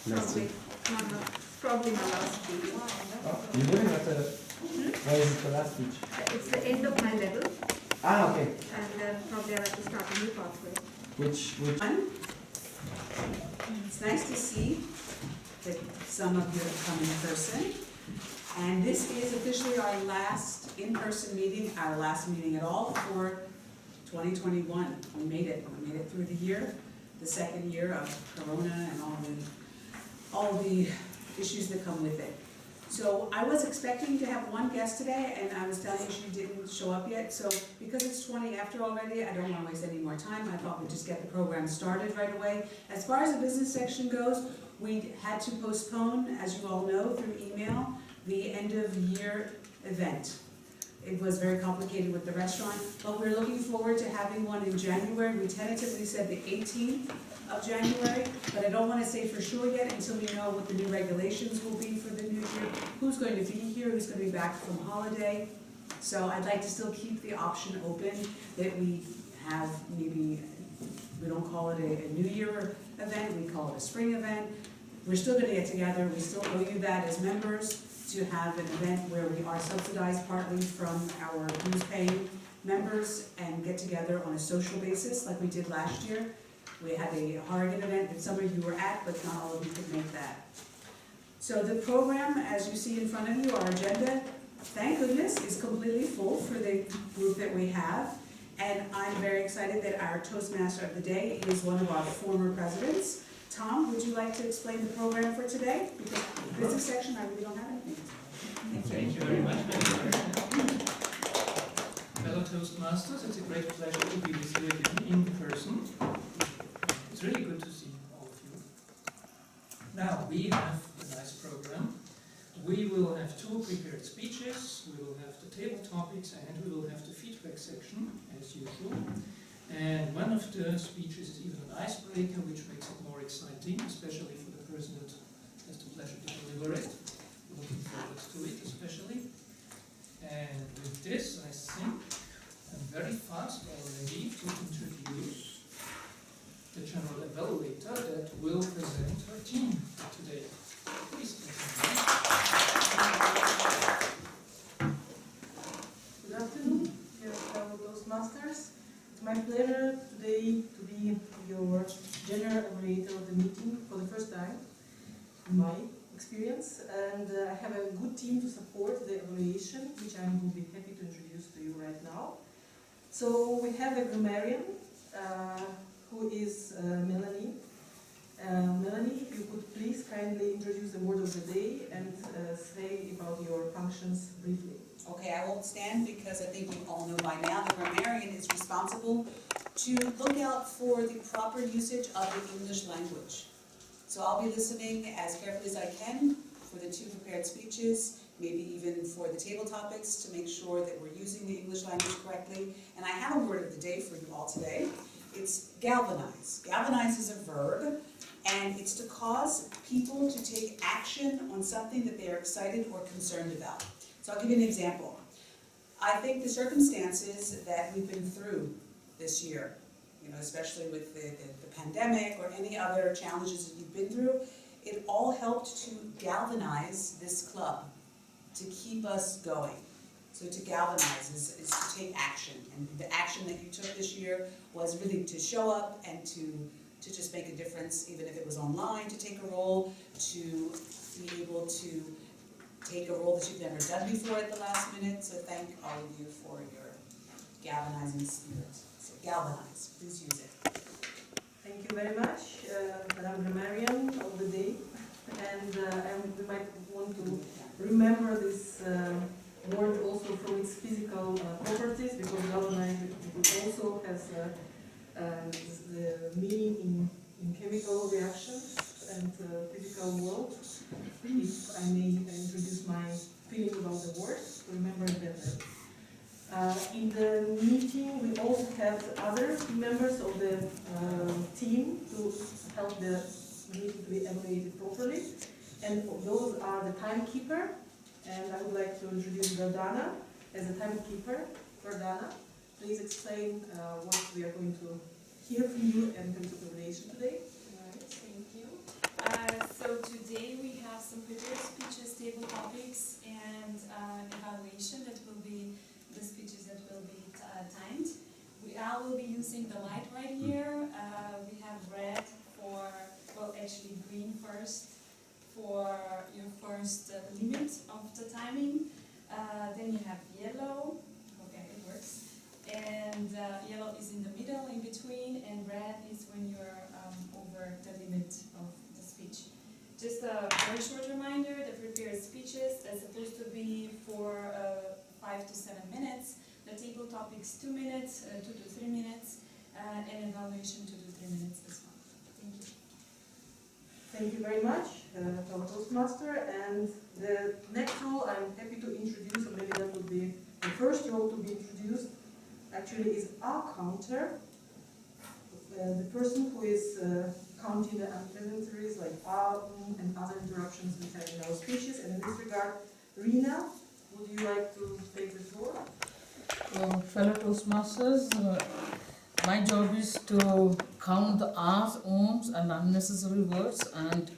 Probably my last speech. Oh, you're living at the... Where is it the last speech? It's the end of my level. Ah, okay. And then probably I'll have to start a new pathway. Which? It's nice to see that some of you have come in person. And this is officially our last in-person meeting, our last meeting at all for 2021. We made it. We made it through the year, the second year of Corona and all the issues that come with it. So I was expecting to have one guest today, and I was telling you she didn't show up yet. So because it's 20 after already, I don't want to waste any more time. I thought we'd just get the program started right away. As far as the business section goes, we had to postpone, as you all know, through email, the end of year event. It was very complicated with the restaurant, but we're looking forward to having one in January. We tentatively said the 18th of January, but I don't want to say for sure yet until we know what the new regulations will be for the new year, who's going to be here, who's going to be back from holiday. So I'd like to still keep the option open that we have maybe, we don't call it a New Year event, we call it a spring event. We're still going to get together, we still owe you that as members, to have an event where we are subsidized partly from our dues paying members and get together on a social basis like we did last year. We had a Harrigan event that some of you were at, but not all of you could make that. So the program, as you see in front of you, our agenda, thank goodness, is completely full for the group that we have. And I'm very excited that our Toastmaster of the day is one of our former presidents. Tom, would you like to explain the program for today? Because the business section, I really don't have anything. Thank you very much, fellow Toastmasters. It's a great pleasure to be with you again in person. It's really good to see all of you. Now, we have a nice program. We will have 2 prepared speeches, we will have the table topics, and we will have the feedback section, as usual. And one of the speeches is even an icebreaker, which makes it more exciting, especially for the person that has the pleasure to deliver it. Looking forward to it, especially. And with this, I think I'm very fast already to introduce the general evaluator that will present her team today. Please. Good afternoon, dear fellow Toastmasters. It's my pleasure today to be your general evaluator of the meeting for the first time in my experience, and I have a good team to support the evaluation, which I will be happy to introduce to you right now. So we have a grammarian who is Melanie. Melanie, if you could please kindly introduce the word of the day and say about your functions briefly. Okay, I won't stand because I think you all know by now the grammarian is responsible to look out for the proper usage of the English language. So I'll be listening as carefully as I can for the 2 prepared speeches, maybe even for the table topics to make sure that we're using the English language correctly. And I have a word of the day for you all today. It's galvanize. Galvanize is a verb, and it's to cause people to take action on something that they are excited or concerned about. So I'll give you an example. I think the circumstances that we've been through this year, especially with the pandemic or any other challenges that you've been through, it all helped to galvanize this club, to keep us going. So to galvanize is to take action, and the action that you took this year was really to show up and to just make a difference, even if it was online, to take a role, to be able to take a role that you've never done before at the last minute. So thank all of you for your galvanizing spirit. So galvanize, please use it. Thank you very much, Madame Grammarian of the day. And we might want to remember this word also from its physical properties, because galvanize also has the meaning in chemical reactions and physical world. If I may introduce my feeling about the word, remember it better. In the meeting, we also have other members of the team to help the meeting to be evaluated properly. And those are the timekeeper. And I would like to introduce Verdana as a timekeeper. Verdana, please explain what we are going to hear from you in terms of evaluation today. Right, thank you. So have some prepared speeches, table topics, and evaluation that will be the speeches that will be timed. I will be using the light right here. We have red for, well, actually green first for your first limit of the timing. Then you have yellow. Okay, it works. And yellow is in the middle, in between, and red is when you're over the limit of the speech. Just a very short reminder, the prepared speeches are supposed to be for 5 to 7 minutes. The table topics 2 minutes, 2 to 3 minutes, and evaluation 2 to 3 minutes as well. Thank you. Thank you very much, our Toastmaster. And the next role I'm happy to introduce, or maybe that would be the first role to be introduced, actually is our counter. The person who is counting the unpleasantries like and other interruptions we have in our speeches. And in this regard, Rina, would you like to take the floor? Fellow Toastmasters, my job is to count the R's, ohms and unnecessary words and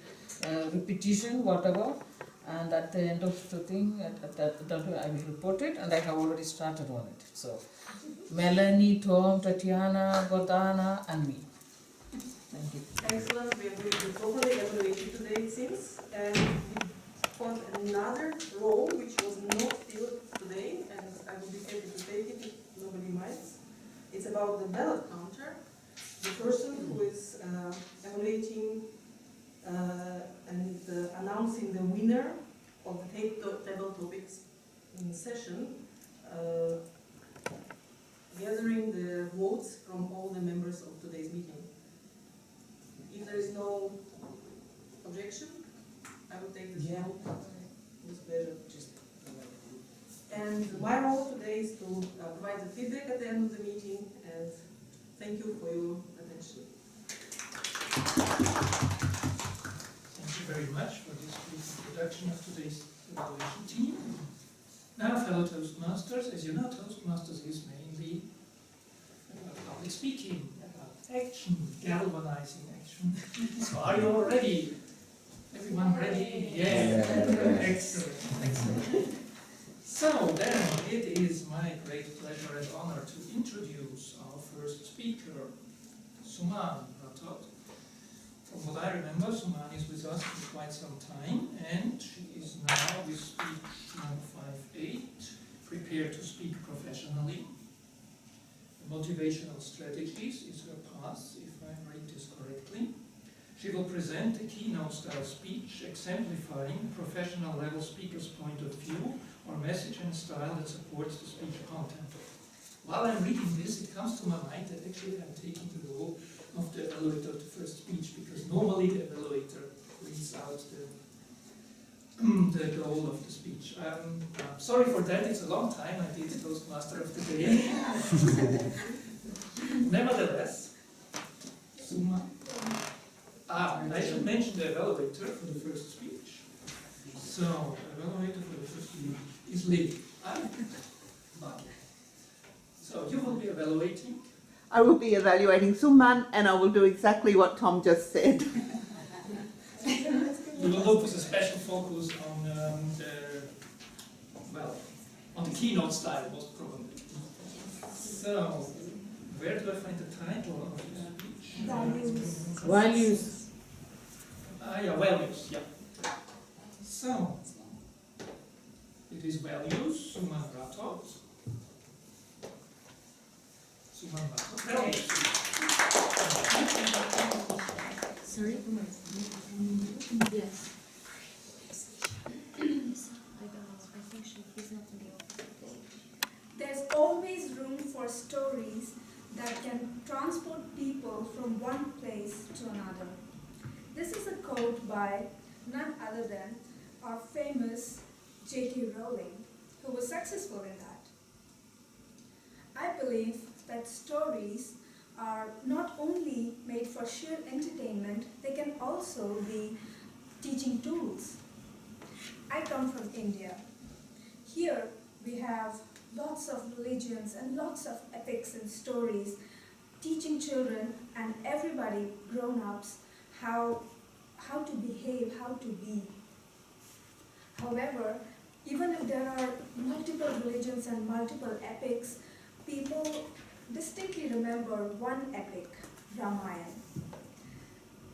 repetition, whatever, and at the end of the thing, I will report it, and I have already started on it. So, Melanie, Tom, Tatiana, Gordana and me. Thank you. Excellent, we are going to properly evaluate you today, it seems. And we found another role which was not filled today, and I will be happy to take it if nobody minds. It's about the ballot counter. The person who is evaluating and announcing the winner of the table topics in session, gathering the votes from all the members of today's meeting. If there is no objection, I will take this role with pleasure. And my role today is to provide the feedback at the end of the meeting, and thank you for your attention. Thank you very much for this brief introduction of today's evaluation team. Now, fellow Toastmasters, as you know, Toastmasters is mainly about public speaking, about action, galvanizing action. So are you all ready? Everyone ready? Yeah. Excellent. So then, it is my great pleasure and honor to introduce our first speaker, Suman Ratot. From what I remember, Suman is with us for quite some time, and she is now with speech number 5-8, prepared to speak professionally. Motivational strategies is her path, if I read this correctly. She will present a keynote-style speech exemplifying a professional level speaker's point of view or message and style that supports the speech content. While I'm reading this, it comes to my mind that actually I'm taking the role of the evaluator of the first speech, because normally the evaluator reads out the goal of the speech. I'm sorry for that, it's a long time I did Toastmaster of the Day. Nevertheless, Suma. I should mention the evaluator for the first speech. So, evaluator for the first speech is Lee. Okay. So, you will be evaluating. I will be evaluating Suman, and I will do exactly what Tom just said. You will look with a special focus on on the keynote style, most probably. So, where do I find the title of the speech? Values. Yeah, values, yeah. So, it is values, Suman Ratot. Suman Ratot. Values. Sorry? Yes. I don't know. I think he's not in the office today. There's always room for stories that can transport people from one place to another. This is a quote by none other than our famous J.K. Rowling, who was successful in that. I believe that stories are not only made for sheer entertainment, they can also be teaching tools. I come from India. Here we have lots of religions and lots of epics and stories teaching children and everybody, grown-ups, how to behave, how to be. However, even if there are multiple religions and multiple epics, people distinctly remember one epic, Ramayana.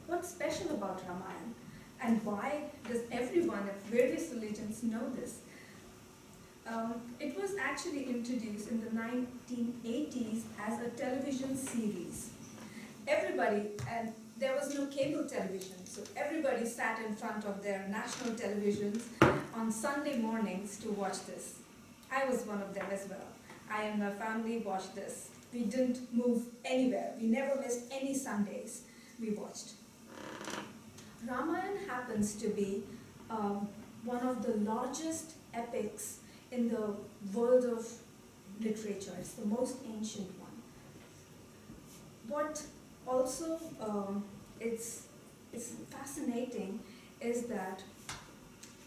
What's special about Ramayana? And why does everyone of various religions know this? It was actually introduced in the 1980s as a television series. Everybody, and there was no cable television, so everybody sat in front of their national televisions on Sunday mornings to watch this. I was one of them as well. I and my family watched this. We didn't move anywhere. We never missed any Sundays. We watched. Ramayana happens to be one of the largest epics in the world of literature. It's the most ancient one. What also it's fascinating is that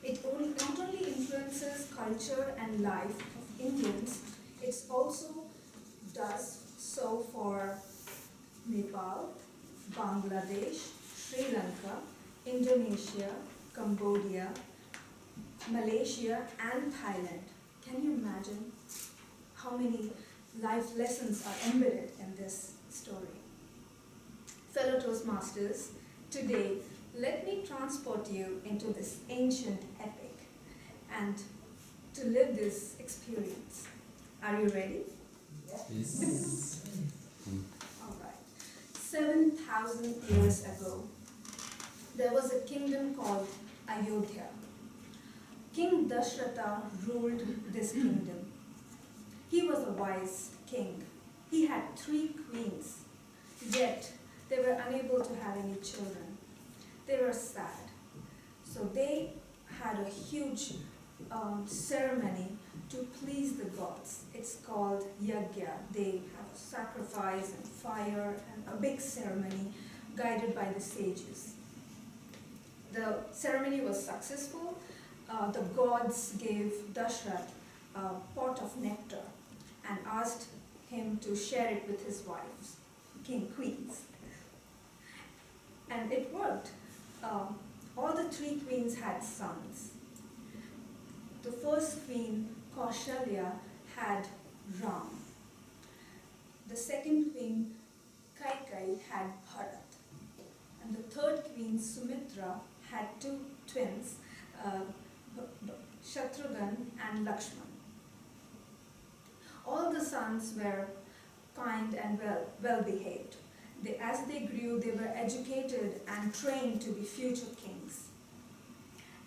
it not only influences culture and life of Indians, it also does so for Nepal, Bangladesh, Sri Lanka, Indonesia, Cambodia, Malaysia and Thailand. Can you imagine how many life lessons are embedded in this story? Fellow Toastmasters, today let me transport you into this ancient epic and to live this experience. Are you ready? Yes. Alright. 7,000 years ago, there was a kingdom called Ayodhya. King Dashratha ruled this kingdom. He was a wise king. He had 3 queens, yet they were unable to have any children. They were sad. So they had a huge ceremony to please the gods. It's called yajna. They have a sacrifice and fire and a big ceremony guided by the sages. The ceremony was successful. The gods gave Dashrath a pot of nectar and asked him to share it with his wives, queens. And it worked. All the 3 queens had sons. The first queen, Kaushalya, had Ram. The second queen, Kaikai, had Bharat. And the third queen, Sumitra, had 2 twins, Shatrughan and Lakshman. All the sons were kind and well behaved. As they grew, they were educated and trained to be future kings.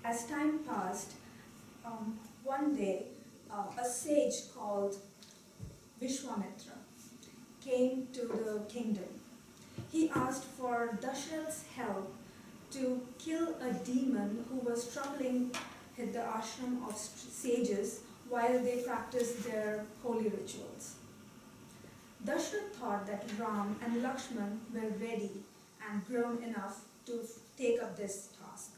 As time passed, one day a sage called Vishwamitra came to the kingdom. He asked for Dashrath's help to kill a demon who was troubling the ashram of sages while they practiced their holy rituals. Dashrath thought that Ram and Lakshman were ready and grown enough to take up this task.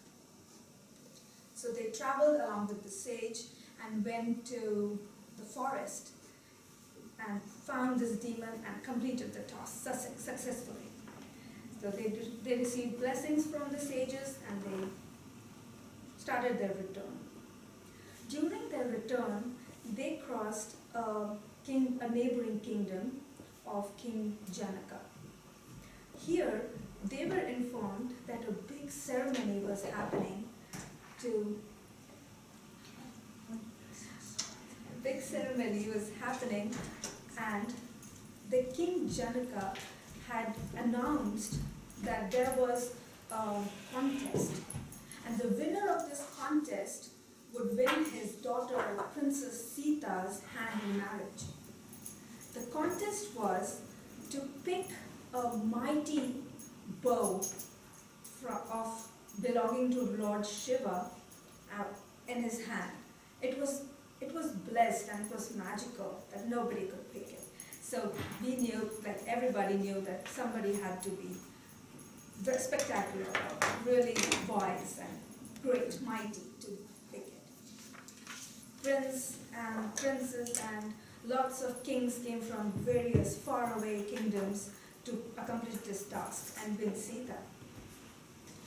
So they traveled along with the sage and went to the forest and found this demon and completed the task successfully. So they received blessings from the sages and they started their return. During their return, they crossed a neighboring kingdom of King Janaka. Here, they were informed that a big ceremony was happening and the King Janaka had announced that there was a contest, and the winner of this contest would win his daughter Princess Sita's hand in marriage. The contest was to pick a mighty bow belonging to Lord Shiva in his hand. It was blessed and it was magical that nobody could pick it. So we knew, like everybody knew, that somebody had to be spectacular, really wise and great, mighty to pick it. Prince and princess and lots of kings came from various faraway kingdoms to accomplish this task and win Sita.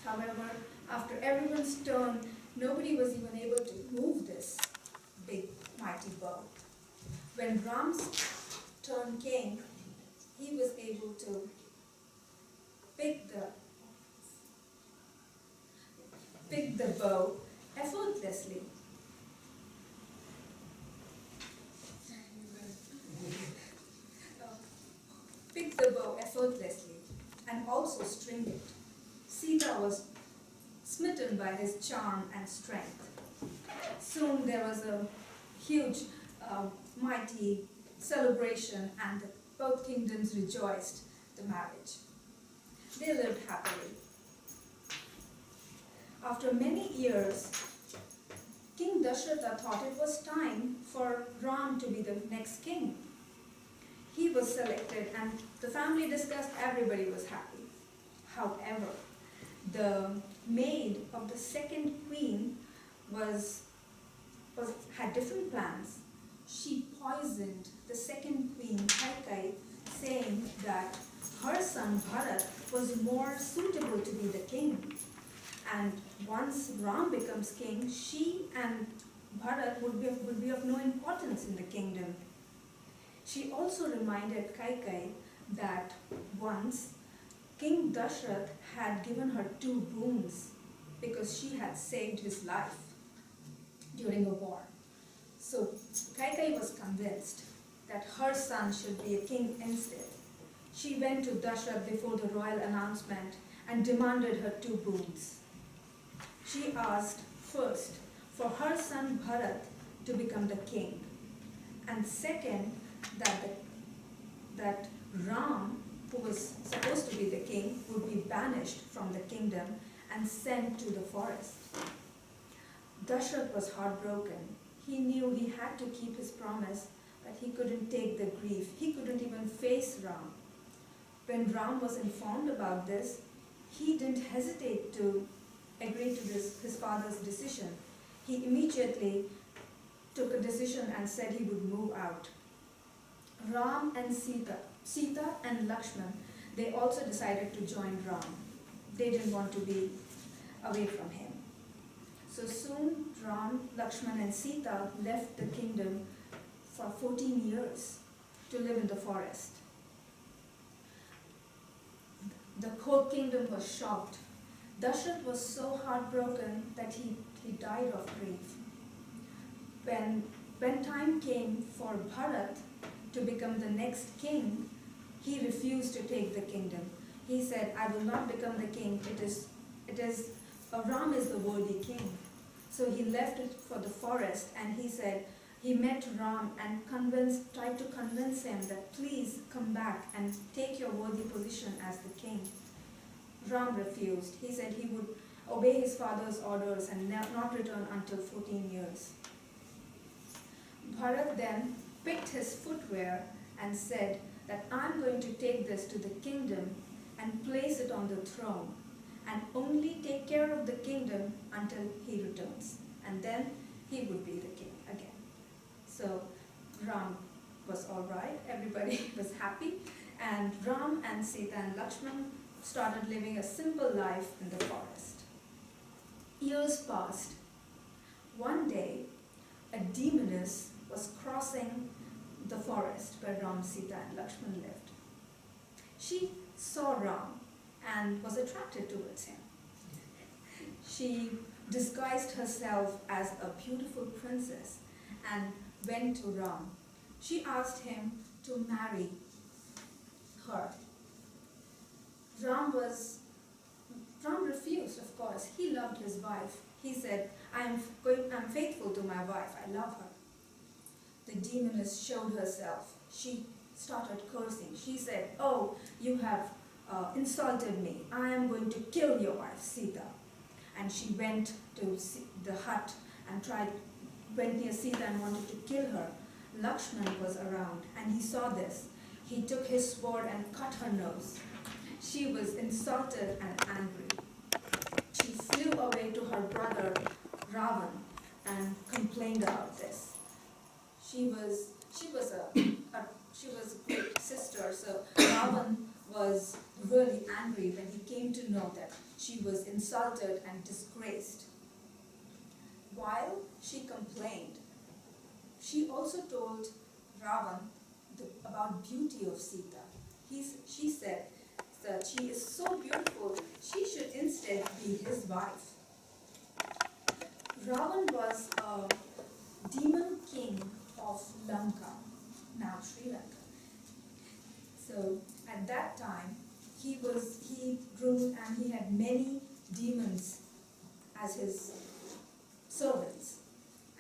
However, after everyone's turn Nobody was even able to move this big mighty bow. When Ram's turned king, he was able to pick the bow effortlessly. Pick the bow effortlessly and also string it. Sita was smitten by his charm and strength. Soon there was a huge, mighty celebration, and both kingdoms rejoiced the marriage. They lived happily. After many years, King Dasharatha thought it was time for Ram to be the next king. He was selected and the family discussed, everybody was happy. However, the maid of the second queen had different plans. She poisoned the second queen, Kaikai, saying that her son Bharat was more suitable to be the king. And once Ram becomes king, she and Bharat would be of no importance in the kingdom. She also reminded Kaikai that once King Dasharath had given her 2 boons because she had saved his life during a war. So Kaikai was convinced that her son should be a king instead. She went to Dasharath before the royal announcement and demanded her 2 boons. She asked first for her son Bharat to become the king, and second that Ram, who was supposed to be the king, would be banished from the kingdom and sent to the forest. Dasharath was heartbroken. He knew he had to keep his promise, but he couldn't take the grief. He couldn't even face Ram. When Ram was informed about this, he didn't hesitate to agree to his father's decision. He immediately took a decision and said he would move out. Ram and Sita and Lakshman, they also decided to join Ram. They didn't want to be away from him. So soon Ram, Lakshman and Sita left the kingdom for 14 years to live in the forest. The whole kingdom was shocked. Dasharath was so heartbroken that he died of grief. When time came for Bharat to become the next king, he refused to take the kingdom. He said, I will not become the king. Ram is the worthy king. So he left it for the forest, and he said, he met Ram and tried to convince him that please come back and take your worthy position as the king. Ram refused. He said he would obey his father's orders and not return until 14 years. Bharat then picked his footwear and said that I'm going to take this to the kingdom and place it on the throne and only take care of the kingdom until he returns, and then he would be the king again. So Ram was all right, everybody was happy, and Ram and Sita and Lakshman started living a simple life in the forest. Years passed. One day, a demoness was crossing the forest where Ram, Sita and Lakshman lived. She saw Ram and was attracted towards him. She disguised herself as a beautiful princess and went to Ram. She asked him to marry her. Ram refused, of course. He loved his wife. He said, I'm faithful to my wife. I love her. The demoness showed herself. She started cursing. She said, oh, you have insulted me. I am going to kill your wife, Sita. And she went to the hut and went near Sita and wanted to kill her. Lakshman was around and he saw this. He took his sword and cut her nose. She was insulted and angry. She flew away to her brother Ravan and complained about this. She was a great sister, so Ravan was really angry when he came to know that she was insulted and disgraced. while she complained, she also told Ravan about beauty of Sita. She said that she is so beautiful, she should instead be his wife. Ravan was a demon king of Lanka, now Sri Lanka. So at that time, he ruled and he had many demons as his servants,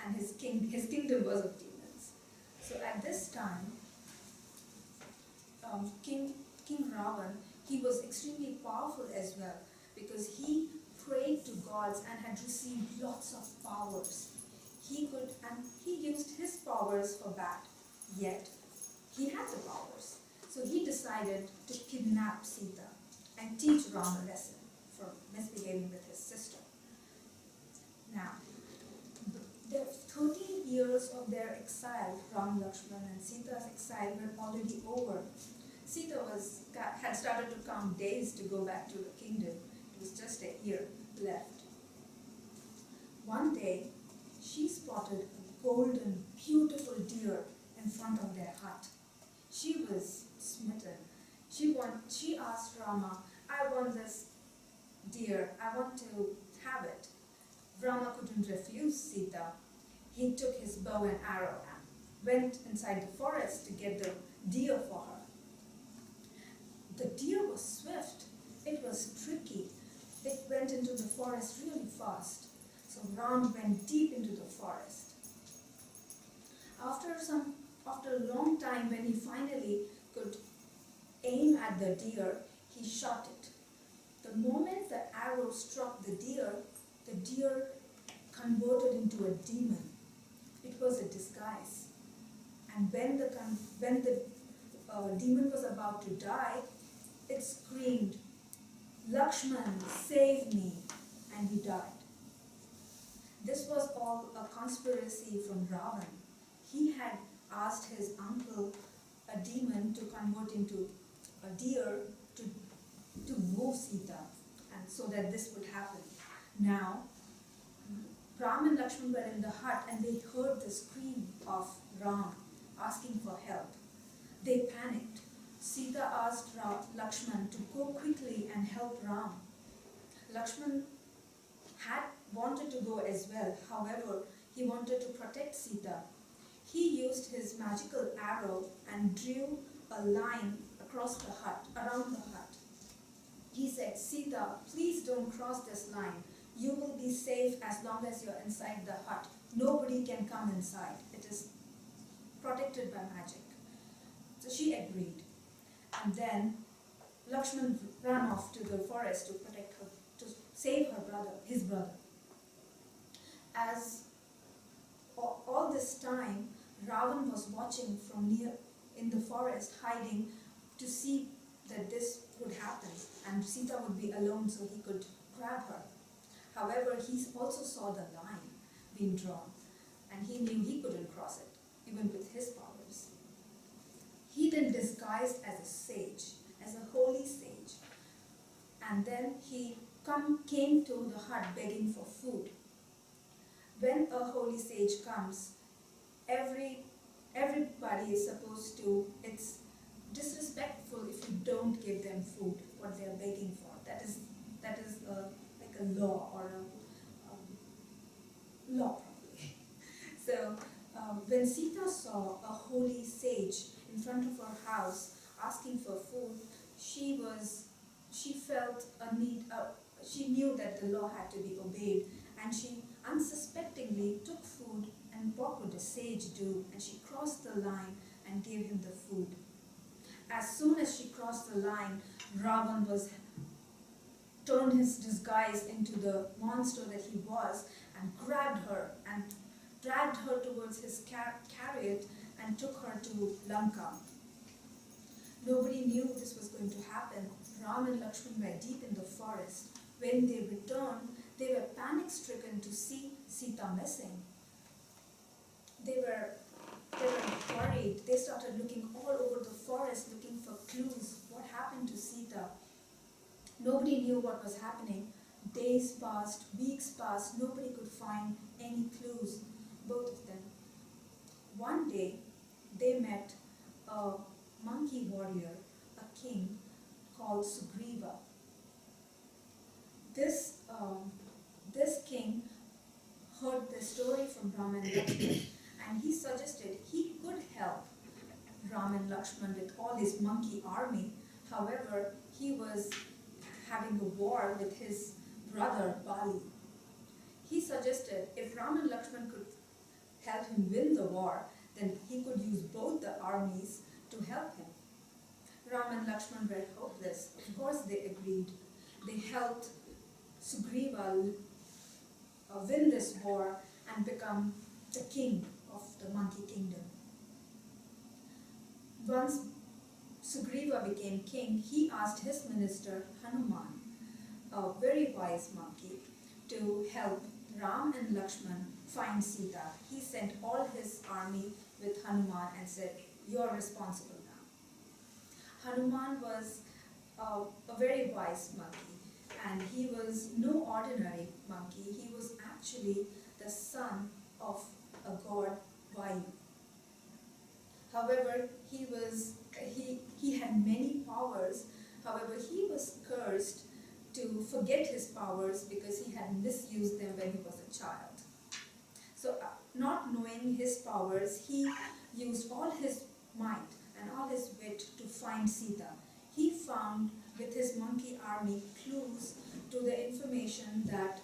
and his kingdom was of demons. So at this time, King Ravan, he was extremely powerful as well, because he prayed to gods and had received lots of powers. He used his powers for bad, yet he had the powers. So he decided to kidnap Sita and teach Ram a lesson for misbehaving with his sister. Now, the 13 years of their exile, Ram, Lakshman and Sita's exile, were already over. Sita had started to count days to go back to the kingdom. It was just a year left. One day, she spotted a golden, beautiful deer in front of their hut. She was smitten. She asked Rama, "I want this deer, I want to have it." Rama couldn't refuse Sita. He took his bow and arrow and went inside the forest to get the deer for her. The deer was swift. It was tricky. It went into the forest really fast. So Ram went deep into the forest. After a long time, when he finally could aim at the deer, he shot it. The moment the arrow struck the deer converted into a demon. It was a disguise. And when the demon was about to die, it screamed, "Lakshman, save me," and he died. This was all a conspiracy from Ravan. He had asked his uncle, a demon, to convert into a deer to woo Sita, and so that this would happen. Now, Ram and Lakshman were in the hut and they heard the scream of Ram asking for help. They panicked. Sita asked Lakshman to go quickly and help Ram. Lakshman had wanted to go as well. However, he wanted to protect Sita. He used his magical arrow and drew a line across the hut, around the hut. He said, "Sita, please don't cross this line. You will be safe as long as you're inside the hut. Nobody can come inside. It is protected by magic." So she agreed. And then Lakshman ran off to the forest to protect her, to save his brother. As all this time, Ravan was watching from near in the forest, hiding to see that this would happen and Sita would be alone so he could grab her. However, he also saw the line being drawn and he knew he couldn't cross it, even with his powers. He then disguised as a sage, as a holy sage, and then he came to the hut begging for food. When a holy sage comes, everybody is supposed to, it's disrespectful if you don't give them food, what they are begging for. That is like a law or a law probably. So when Sita saw a holy sage in front of her house asking for food, she felt a need, she knew that the law had to be obeyed, and she unsuspectingly took food. And what would a sage do? And she crossed the line and gave him the food. As soon as she crossed the line, Ravan turned his disguise into the monster that he was and grabbed her and dragged her towards his chariot and took her to Lanka. Nobody knew this was going to happen. Ram and Lakshman were deep in the forest. When they returned, they were panic-stricken to see Sita missing. They were worried. They started looking all over the forest, looking for clues. What happened to Sita? Nobody knew what was happening. Days passed, weeks passed, nobody could find any clues, both of them. One day, they met a monkey warrior, a king called Sugriva. This king heard the story from Ram and Lakshman, and he suggested he could help Ram and Lakshman with all his monkey army. However, he was having a war with his brother Bali. He suggested if Ram and Lakshman could help him win the war, then he could use both the armies to help him. Ram and Lakshman were hopeless. Of course they agreed. They helped Sugriva win this war and become the king of the monkey kingdom. Once Sugriva became king, he asked his minister Hanuman, a very wise monkey, to help Ram and Lakshman find Sita. He sent all his army with Hanuman and said, "You're responsible now." Hanuman was a very wise monkey, and he was no ordinary monkey. He was actually the son of a god, Vayu. However, he had many powers. However, he was cursed to forget his powers because he had misused them when he was a child. So, not knowing his powers, he used all his might and all his wit to find Sita. He found with his monkey army clues to the information that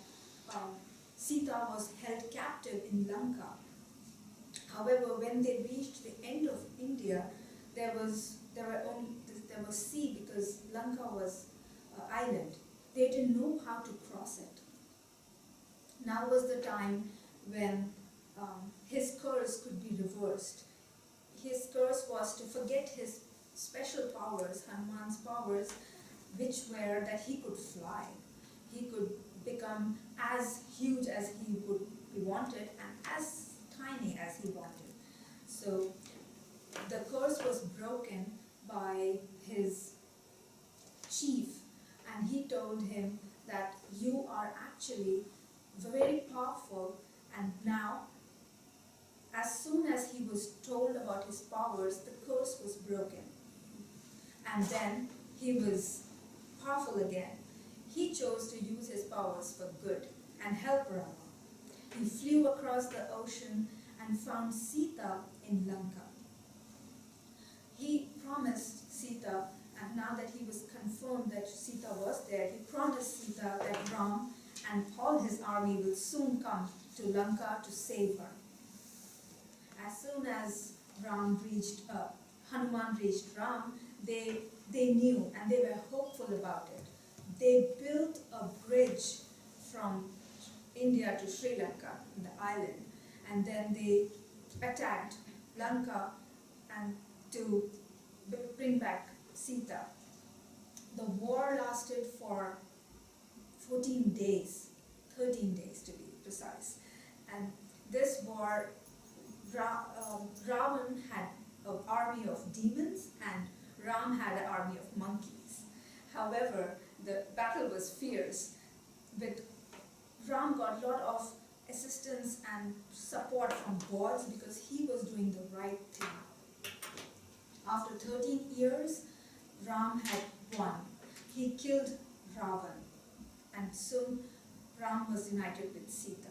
Sita was held captive in Lanka. However, when they reached the end of India, there was sea because Lanka was an island. They didn't know how to cross it. Now was the time when his curse could be reversed. His curse was to forget his special powers, Hanuman's powers, which were that he could fly. He could become as huge as he wanted and as tiny as he wanted. So the curse was broken by his chief, and he told him that you are actually very powerful. And now, as soon as he was told about his powers, the curse was broken. And then he was powerful again. He chose to use his powers for good and help Rama. He flew across the ocean and found Sita in Lanka. He promised Sita, and now that he was confirmed that Sita was there, he promised Sita that Ram and all his army will soon come to Lanka to save her. As soon as Hanuman reached Ram, they knew and they were hopeful about it. They built a bridge from India to Sri Lanka, the island, and then they attacked Lanka and to bring back Sita. The war lasted for 14 days, 13 days to be precise. And this war, Ravan had an army of demons and Ram had an army of monkeys. However, the battle was fierce, but Ram got a lot of assistance and support from gods because he was doing the right thing. After 13 years, Ram had won. He killed Ravan, and soon Ram was united with Sita.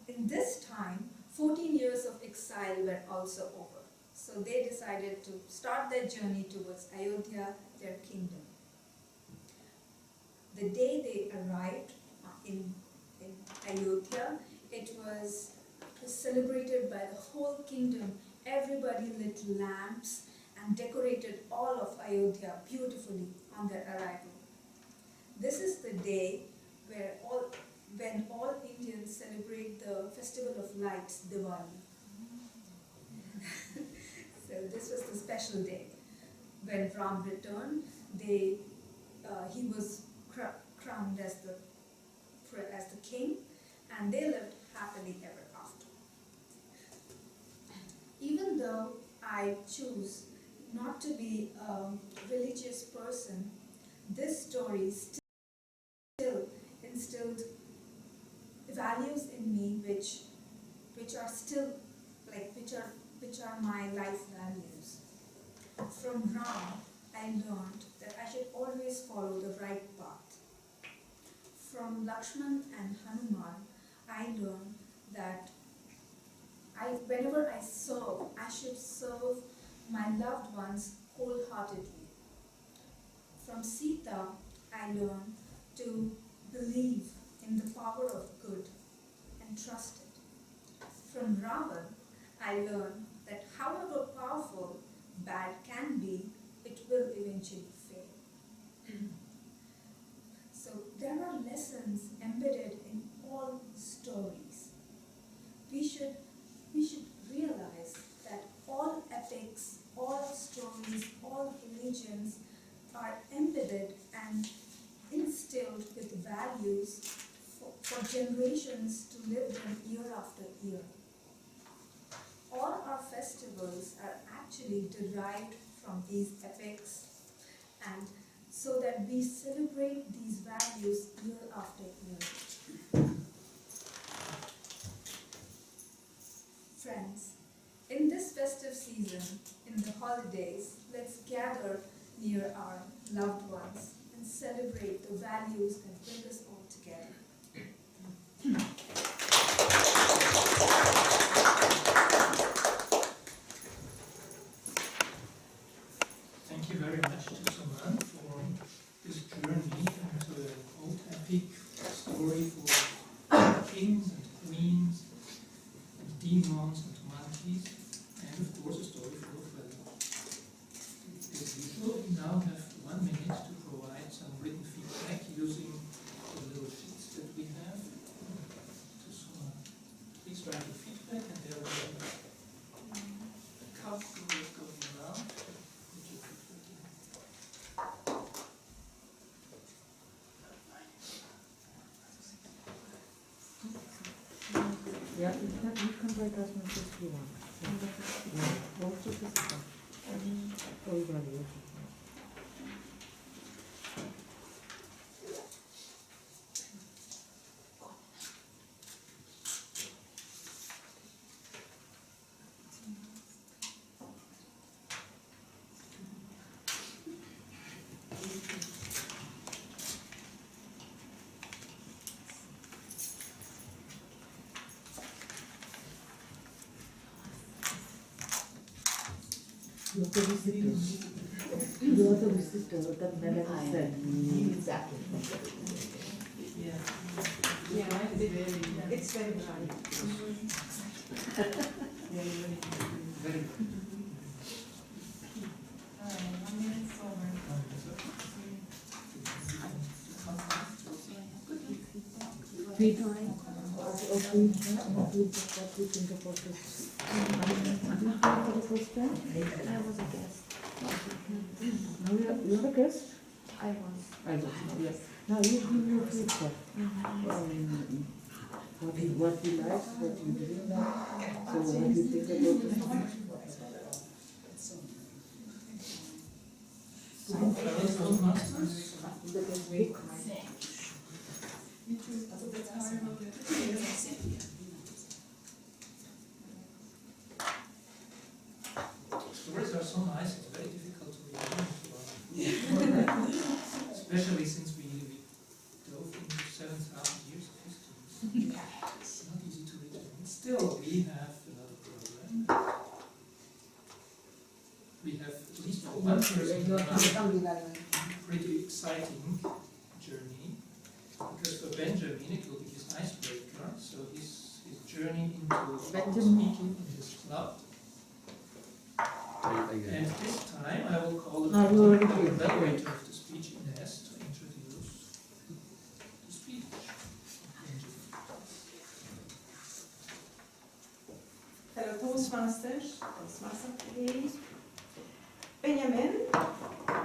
In this time, 14 years of exile were also over. So they decided to start their journey towards Ayodhya, their kingdom. The day they arrived in Ayodhya, it was celebrated by the whole kingdom. Everybody lit lamps and decorated all of Ayodhya beautifully on their arrival. This is the day when all Indians celebrate the festival of lights, Diwali. So this was the special day. When Ram returned, he was crowned as the king, and they lived happily ever after. Even though I choose not to be a religious person, this story still instilled values in me which are still which are my life values. From Ram, I learned that I should always follow the right path. From Lakshman and Hanuman, I learned that whenever I serve, I should serve my loved ones wholeheartedly. From Sita, I learned to believe in the power of good and trust it. From Ravan, I learned that however powerful bad can be, it will eventually fail. So there are lessons embedded in all stories. We should realize that all epics, all stories, all religions are embedded and instilled with values for generations to live them year after year. All our festivals are actually derived from these epics, and so that we celebrate these values year after year. Friends, in this festive season, in the holidays, let's gather near our loved ones and celebrate the values that bring us all together. Thank you very much to Suman for this journey into an old epic story for kings and queens and demons and monkeys, and of course a story full of values. As usual, we now have 1 minute to provide some written feedback using the little sheets that we have. To Suman, please write your feedback, and there will be a cup going around. Put your feedback in. Yeah, you can write as much as you want. Yeah. What is this about? Oh, evaluation. You are the visitor. You are the visitor, that Melanie said. Exactly. Yeah. Yeah, it's very bright. Very good. 1 minute over. Feedback. What we think about this. Did you come for the first time? I was a guest. No, you're a guest? I was. I was, yes. Now you give me your feedback. What you like, what you didn't like, so what you think about this. Fellow Masters. Stories are so nice, it's very difficult to read. Especially since we dove into 7,000 years of history. It's not easy to read them. Still, we have another program. We have at least one person on a pretty exciting journey. Because for Benjamin it will be his icebreaker, so his journey into public speaking in his club. And this time I will call upon the evaluator of the speech, Ines, to introduce the speech. Hello Toastmasters, please. Benjamin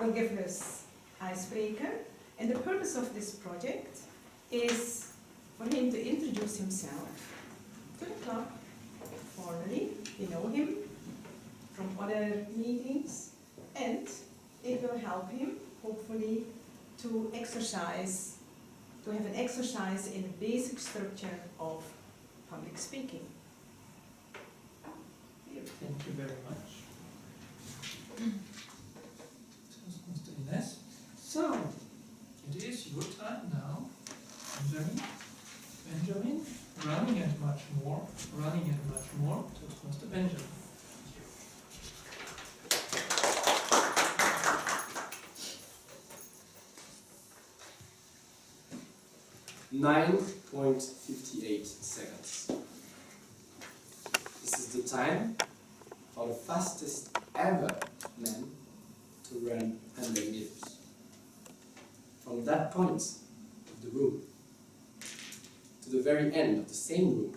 will give us icebreaker, and the purpose of this project is for him to introduce himself to the club formally. We know him from other meetings, and it will help him hopefully to exercise, to have an exercise in the basic structure of public speaking. Thank you very much. Mr. Ines. So, it is your time now, Benjamin, running and much more, Toastmaster Benjamin. 9.58 seconds. This is the time for the fastest ever man to run 100 meters. From that point of the room to the very end of the same room,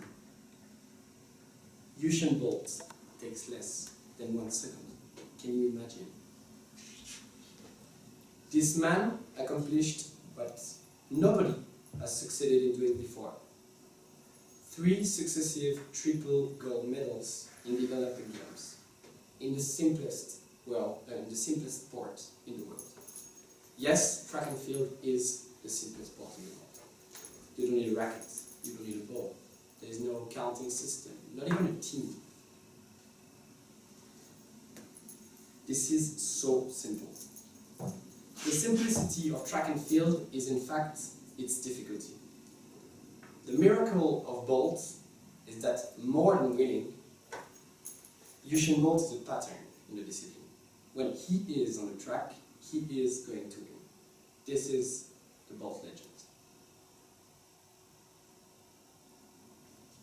Usain Bolt takes less than 1 second. Can you imagine? This man accomplished what nobody has succeeded in doing before. 3 successive triple gold medals in the Olympic Games, in the simplest sport in the world. Yes, track and field is the simplest sport in the world. You don't need a racket, you don't need a ball. There is no counting system, not even a team. This is so simple. The simplicity of track and field is in fact its difficulty. The miracle of Bolt is that more than winning, Usain Bolt is a pattern in the discipline. When he is on the track, he is going to win. This is the Bolt legend.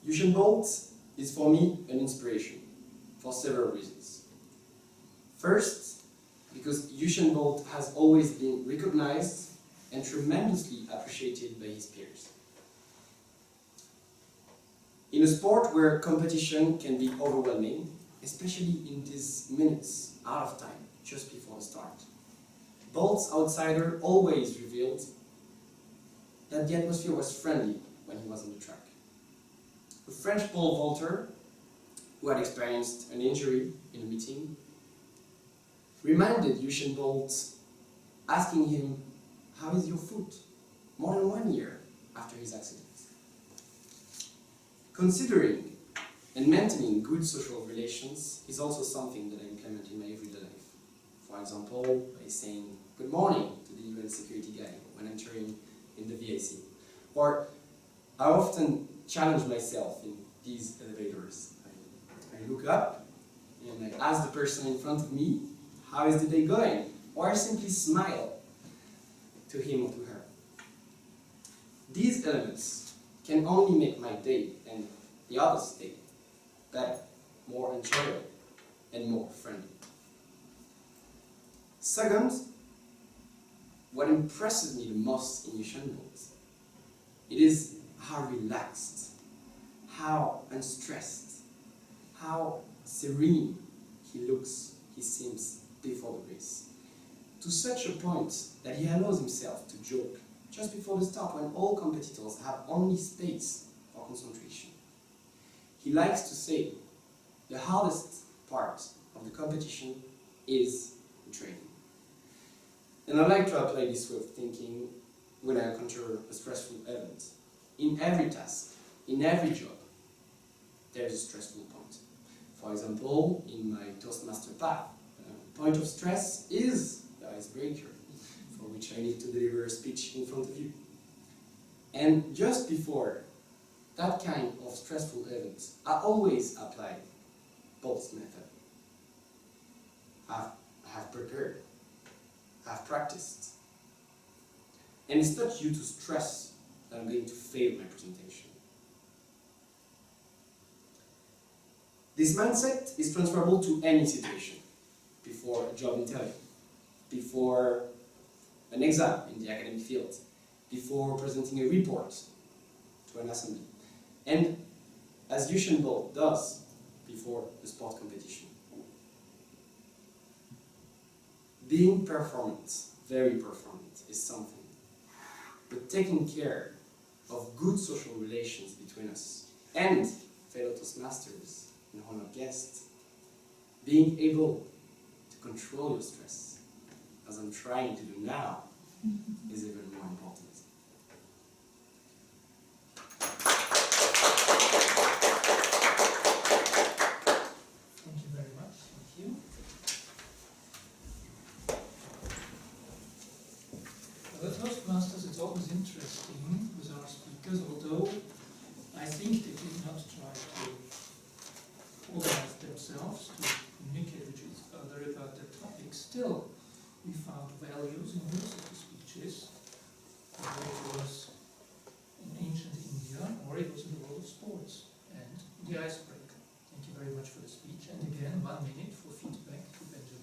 Usain Bolt is for me an inspiration for several reasons. First, because Usain Bolt has always been recognized and tremendously appreciated by his peers. In a sport where competition can be overwhelming, especially in these minutes out of time, just before the start, Bolt's outsider always revealed that the atmosphere was friendly when he was on the track. A French pole vaulter, who had experienced an injury in a meeting, reminded Usain Bolt, asking him, "How is your foot?" more than 1 year after his accident. Considering and maintaining good social relations is also something that I implement in my everyday life. For example, by saying good morning to the UN security guy when entering in the VIC. Or I often challenge myself in these elevators. I look up and I ask the person in front of me, "How is the day going?" Or I simply smile to him or to her. These elements can only make my day and the other's day better, more enjoyable, and more friendly. Second, what impresses me the most in Usain Bolt, it is how relaxed, how unstressed, how serene he looks, he seems before the race. To such a point that he allows himself to joke just before the start when all competitors have only space for concentration. He likes to say the hardest part of the competition is the training. And I like to apply this way of thinking when I encounter a stressful event. In every task, in every job, there is a stressful point. For example, in my Toastmaster path, point of stress is the icebreaker, for which I need to deliver a speech in front of you. And just before that kind of stressful event, I always apply Bolt's method. I have prepared, I have practiced. And it's not due to stress that I'm going to fail my presentation. This mindset is transferable to any situation. Before a job interview, before an exam in the academic field, before presenting a report to an assembly, and as Usain Bolt does before the sport competition. Being performant, very performant, is something, but taking care of good social relations between us and fellow Toastmasters and honored guests, being able to control your stress, as I'm trying to do now, is even more important. Thank you very much. Thank you. Well, at Toastmasters, it's always interesting with our speakers, although I think they did not try to organize themselves to communicate with each other about the topic. Still, we found values in most of the speeches, whether it was in ancient India or it was in the world of sports and the icebreaker. Thank you very much for the speech. And again, 1 minute for feedback to Benjamin.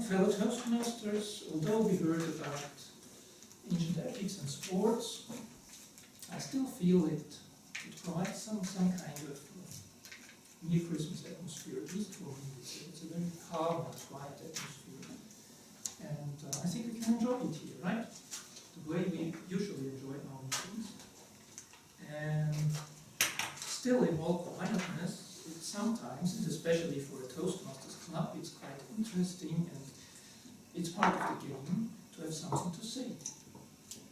Fellow Toastmasters, although we heard about ancient epics and sports, I still feel it provides some kind of near Christmas atmosphere, at least for me. It's a very calm and quiet atmosphere. And I think we can enjoy it here, right? The way we usually enjoy our meetings. And still, in all quietness, it sometimes, and especially for a Toastmasters club, it's quite interesting and it's part of the game to have something to say.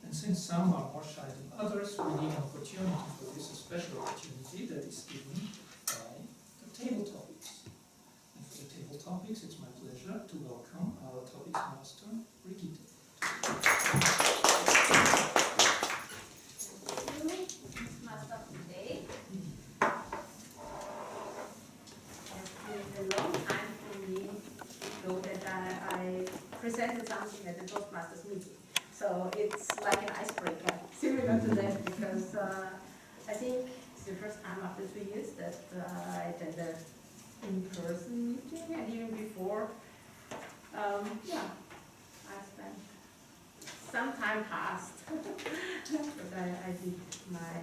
And since some are more shy than others, we need an opportunity for this, a special opportunity that is given by the table topics. And for the table topics, it's my pleasure to welcome our topics master, Brigitte. Master today. It's been a long time for me to know that I presented something at the Toastmasters meeting. So it's like an icebreaker, similar to that, because I think it's the first time after 2 years that I attended an in-person meeting, and even before, yeah, I spent some time past, but I did my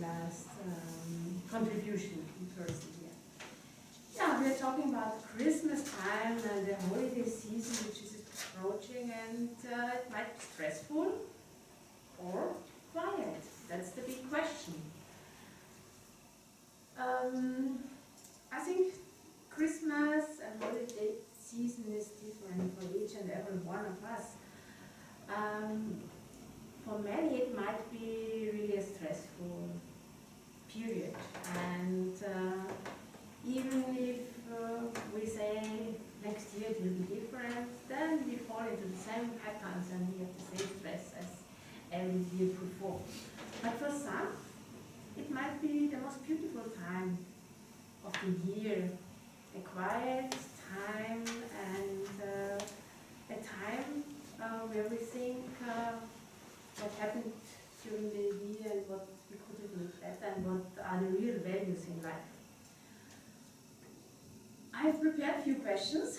last contribution in person here. Yeah, we are talking about Christmas time and the holiday season, which is approaching, and it might be stressful or quiet. That's the big question. I think Christmas and holiday season is different for each and every one of us. For many, it might be really a stressful period, and even if we say next year it will be different, then we fall into the same patterns and we have the same stress as every year before. But for some, it might be the most beautiful time of the year, a quiet time and a time where we think what happened during the year and what we could have looked better and what are the real values in life. I've prepared a few questions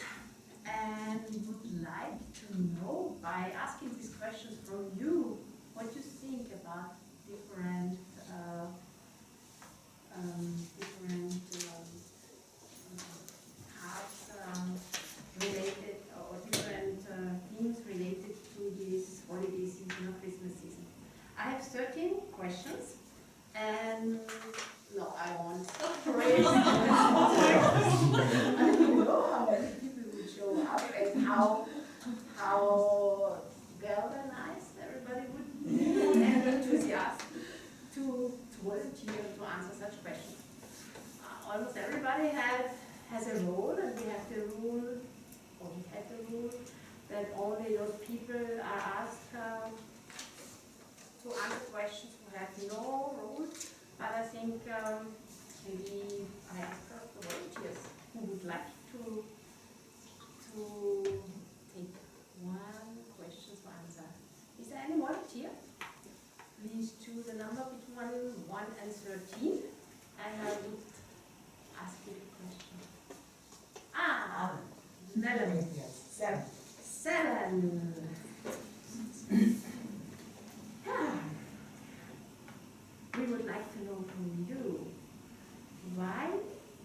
and would like to know, by asking these questions from you, what you think about different parts related, or different themes related to this holiday season or Christmas season. I have 13 questions. didn't know how many people would show up and how galvanized everybody would be and enthusiastic to volunteer to answer such questions. Almost everybody has a role, and we have the rule, or we had the rule, that only those people are asked to answer questions who have no role. But I think maybe I ask the volunteers who would like to take one question to answer. Is there any volunteer? Please choose a number between 1 and 13, and I would ask you the question. Melanie. Yes, 7. 7. We would like to know from you, why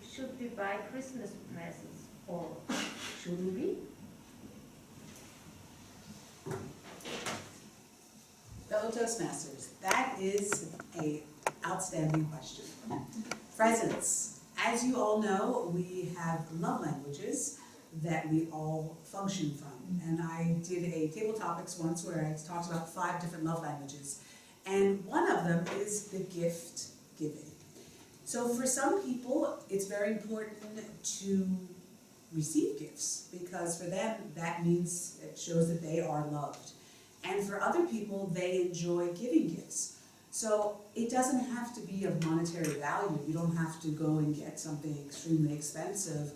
should we buy Christmas presents, or shouldn't we? Fellow Toastmasters, that is an outstanding question. Presents. As you all know, we have love languages that we all function from. And I did a table topics once where I talked about 5 different love languages. And one of them is the gift giving. So for some people, it's very important to receive gifts because for them, that means it shows that they are loved. And for other people, they enjoy giving gifts. So it doesn't have to be of monetary value. You don't have to go and get something extremely expensive,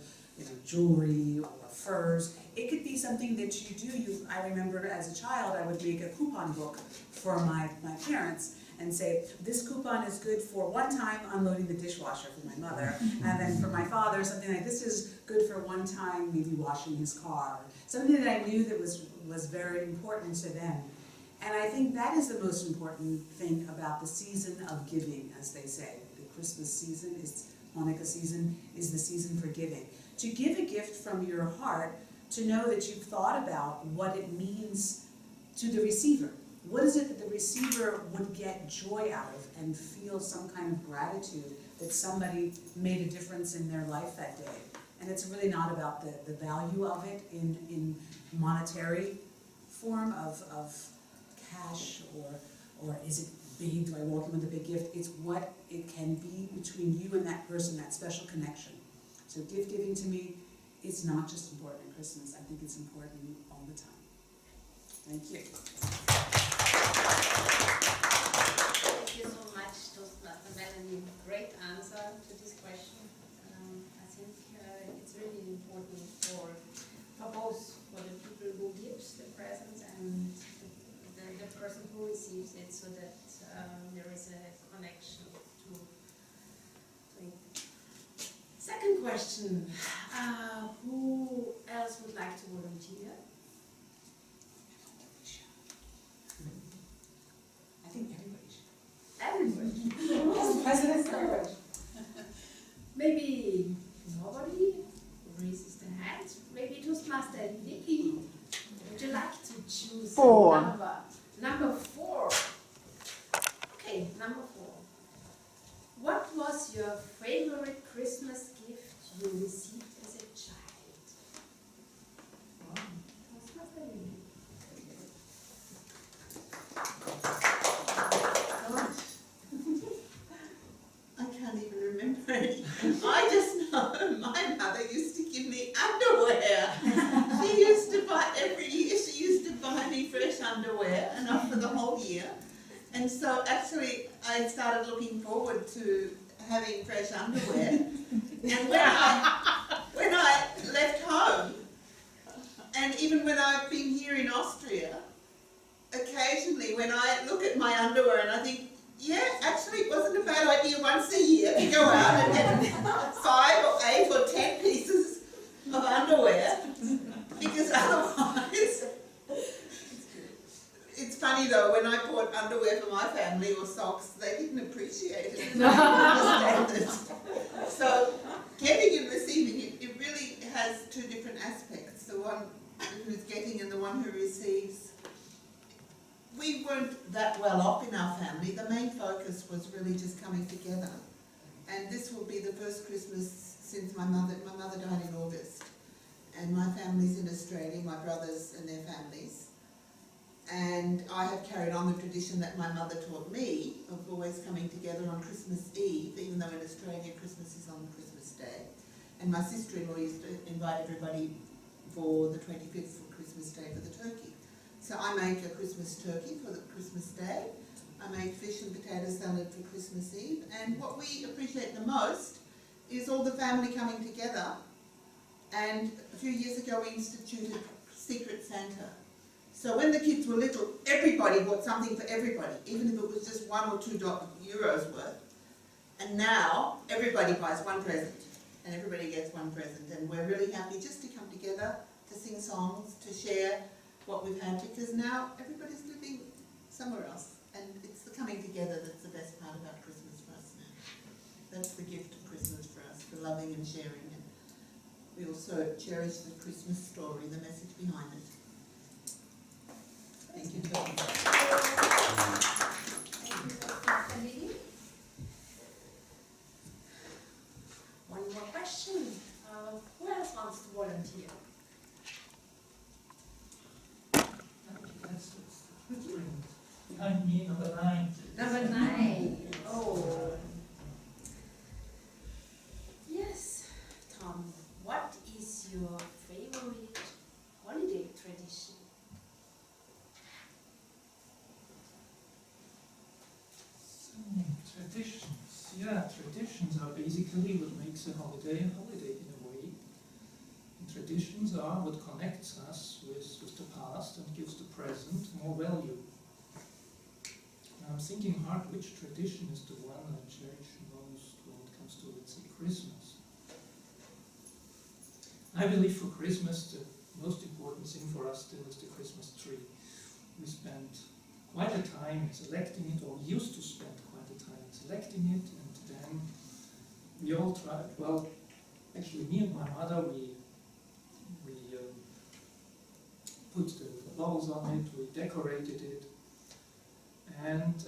jewelry or furs. It could be something that you do. I remember as a child, I would make a coupon book for my parents and say, this coupon is good for one time unloading the dishwasher for my mother. And then for my father, something like this is good for one time maybe washing his car. Something that I knew that was very important to them. And I think that is the most important thing about the season of giving, as they say. The Christmas season, Hanukkah season, is the season for giving. To give a gift from your heart, to know that you've thought about what it means to the receiver. What is it that the receiver would get joy out of and feel some kind of gratitude that somebody made a difference in their life that day? And it's really not about the value of it in monetary form of cash or is it big, do I walk in with a big gift? It's what it can be between you and that person, that special connection. So gift giving to me is not just important at Christmas, I think it's important all the time. Thank you. Thank you so much, Toastmaster Melanie. Great answer to this question. I think it's really important for both for the people who gives the presents and the person who receives it, so that there is a connection to it. Second question, who else would like to volunteer? I think everybody should. Everybody. As president, everybody. Maybe nobody raises their hand. Maybe Toastmaster Vicky. Would you like to choose 4. Number 4. Okay, number 4. What was your favorite Christmas gift you received as a child? Toastmaster Vicky. I can't even remember it. I just know my mother used to give me underwear. She used to buy, every year she used to buy me fresh underwear, enough for the whole year. And so actually I started looking forward to having fresh underwear. And when I left home, and even when I've been here in Austria, occasionally when I look at my underwear and I think, yeah, actually it wasn't a bad idea once a year to go out and get 5 or 8 or 10 pieces of underwear, because otherwise, it's funny though, when I bought underwear for my family or socks, they didn't appreciate it. They didn't understand it. So getting and receiving, it really has 2 different aspects, the one who's getting and the one who receives. We weren't that well off in our family. The main focus was really just coming together And this will be the first Christmas since my mother died in August. And my family's in Australia, my brothers and their families. And I have carried on the tradition that my mother taught me of always coming together on Christmas Eve, even though in Australia Christmas is on Christmas Day. And my sister-in-law used to invite everybody for the 25th for Christmas Day for the turkey. So I make a Christmas turkey for the Christmas Day. I make fish and potato salad for Christmas Eve. And what we appreciate the most is all the family coming together. And a few years ago we instituted Secret Santa. So when the kids were little, everybody bought something for everybody, even if it was just €1 or €2 worth. And now everybody buys one present, and everybody gets one present. And we're really happy just to come together, to sing songs, to share what we've had, because now everybody's living somewhere else. And it's the coming together that's the best part about Christmas for us now. That's the gift of Christmas for us, the loving and sharing. And we also cherish the Christmas story, the message behind it. Thank you. One more question. Who else wants to volunteer? That's brilliant. Behind me, number 9. Number 9. Oh. Yes. Tom, what is your favorite holiday tradition? Traditions. Yeah, traditions are basically what makes a holiday in a way. And traditions are what connects us with the past and gives the present more value. And I'm thinking hard which tradition is the one I cherish most when it comes to, let's say, Christmas. I believe for Christmas the most important thing for us still is the Christmas tree. We spend quite a time selecting it, or used to spend quite a time selecting it, and then we all tried, well, actually me and my mother, we put the balls on it, we decorated it, and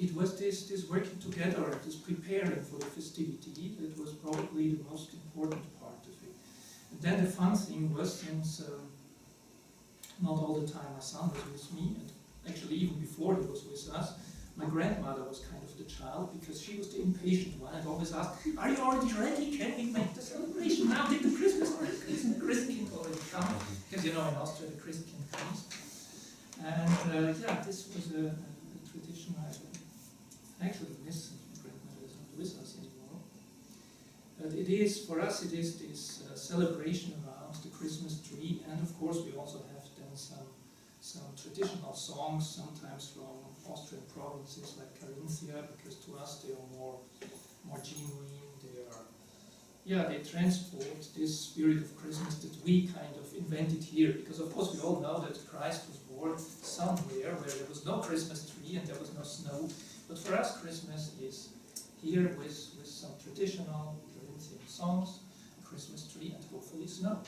it was this working together, this preparing for the festivity that was probably the most important part of it. And then the fun thing was, since not all the time my son was with me, and actually even before he was with us, my grandmother was kind of the child, because she was the impatient one and always asked, "Are you already ready? Can we make the celebration now? Did the Christmas Christkind already come?" Because you know in Austria the Christkind comes. And yeah, this was a tradition I actually miss since my grandmother is not with us anymore. But it is, for us, it is this celebration around the Christmas tree, and of course we also have then some traditional songs, sometimes from Austrian provinces like Carinthia, because to us they are more genuine. They transport this spirit of Christmas that we kind of invented here, because of course we all know that Christ was born somewhere where there was no Christmas tree and there was no snow. But for us, Christmas is here with some traditional Carinthian songs, a Christmas tree, and hopefully snow.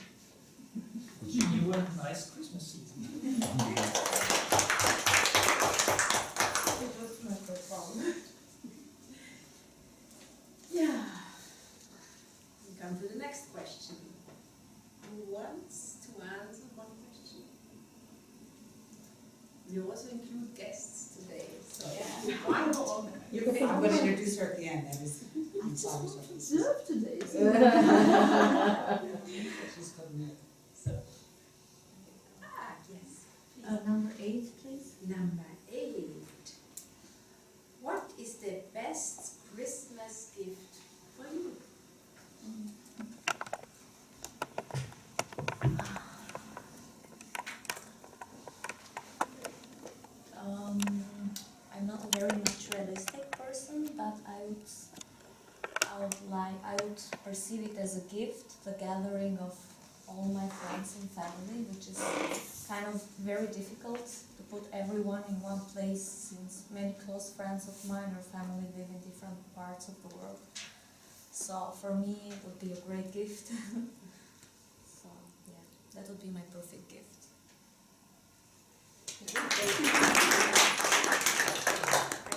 Wishing you a nice Christmas season. It was not so fun. Yeah. We come to the next question. Who wants to answer one question? We also include guests today, so yeah. One more. I'm going to introduce her at the end. That is, I'm sorry. Observe today. She's coming in. So. Yes. Number 8, please. Number 8. What is the best Christmas gift for you? I'm not a very materialistic person, but I would perceive it as a gift, the gathering of all my friends and family, which is kind of very difficult to put everyone in one place, since many close friends of mine or family live in different parts of the world. So for me, it would be a great gift. So yeah, that would be my perfect gift. I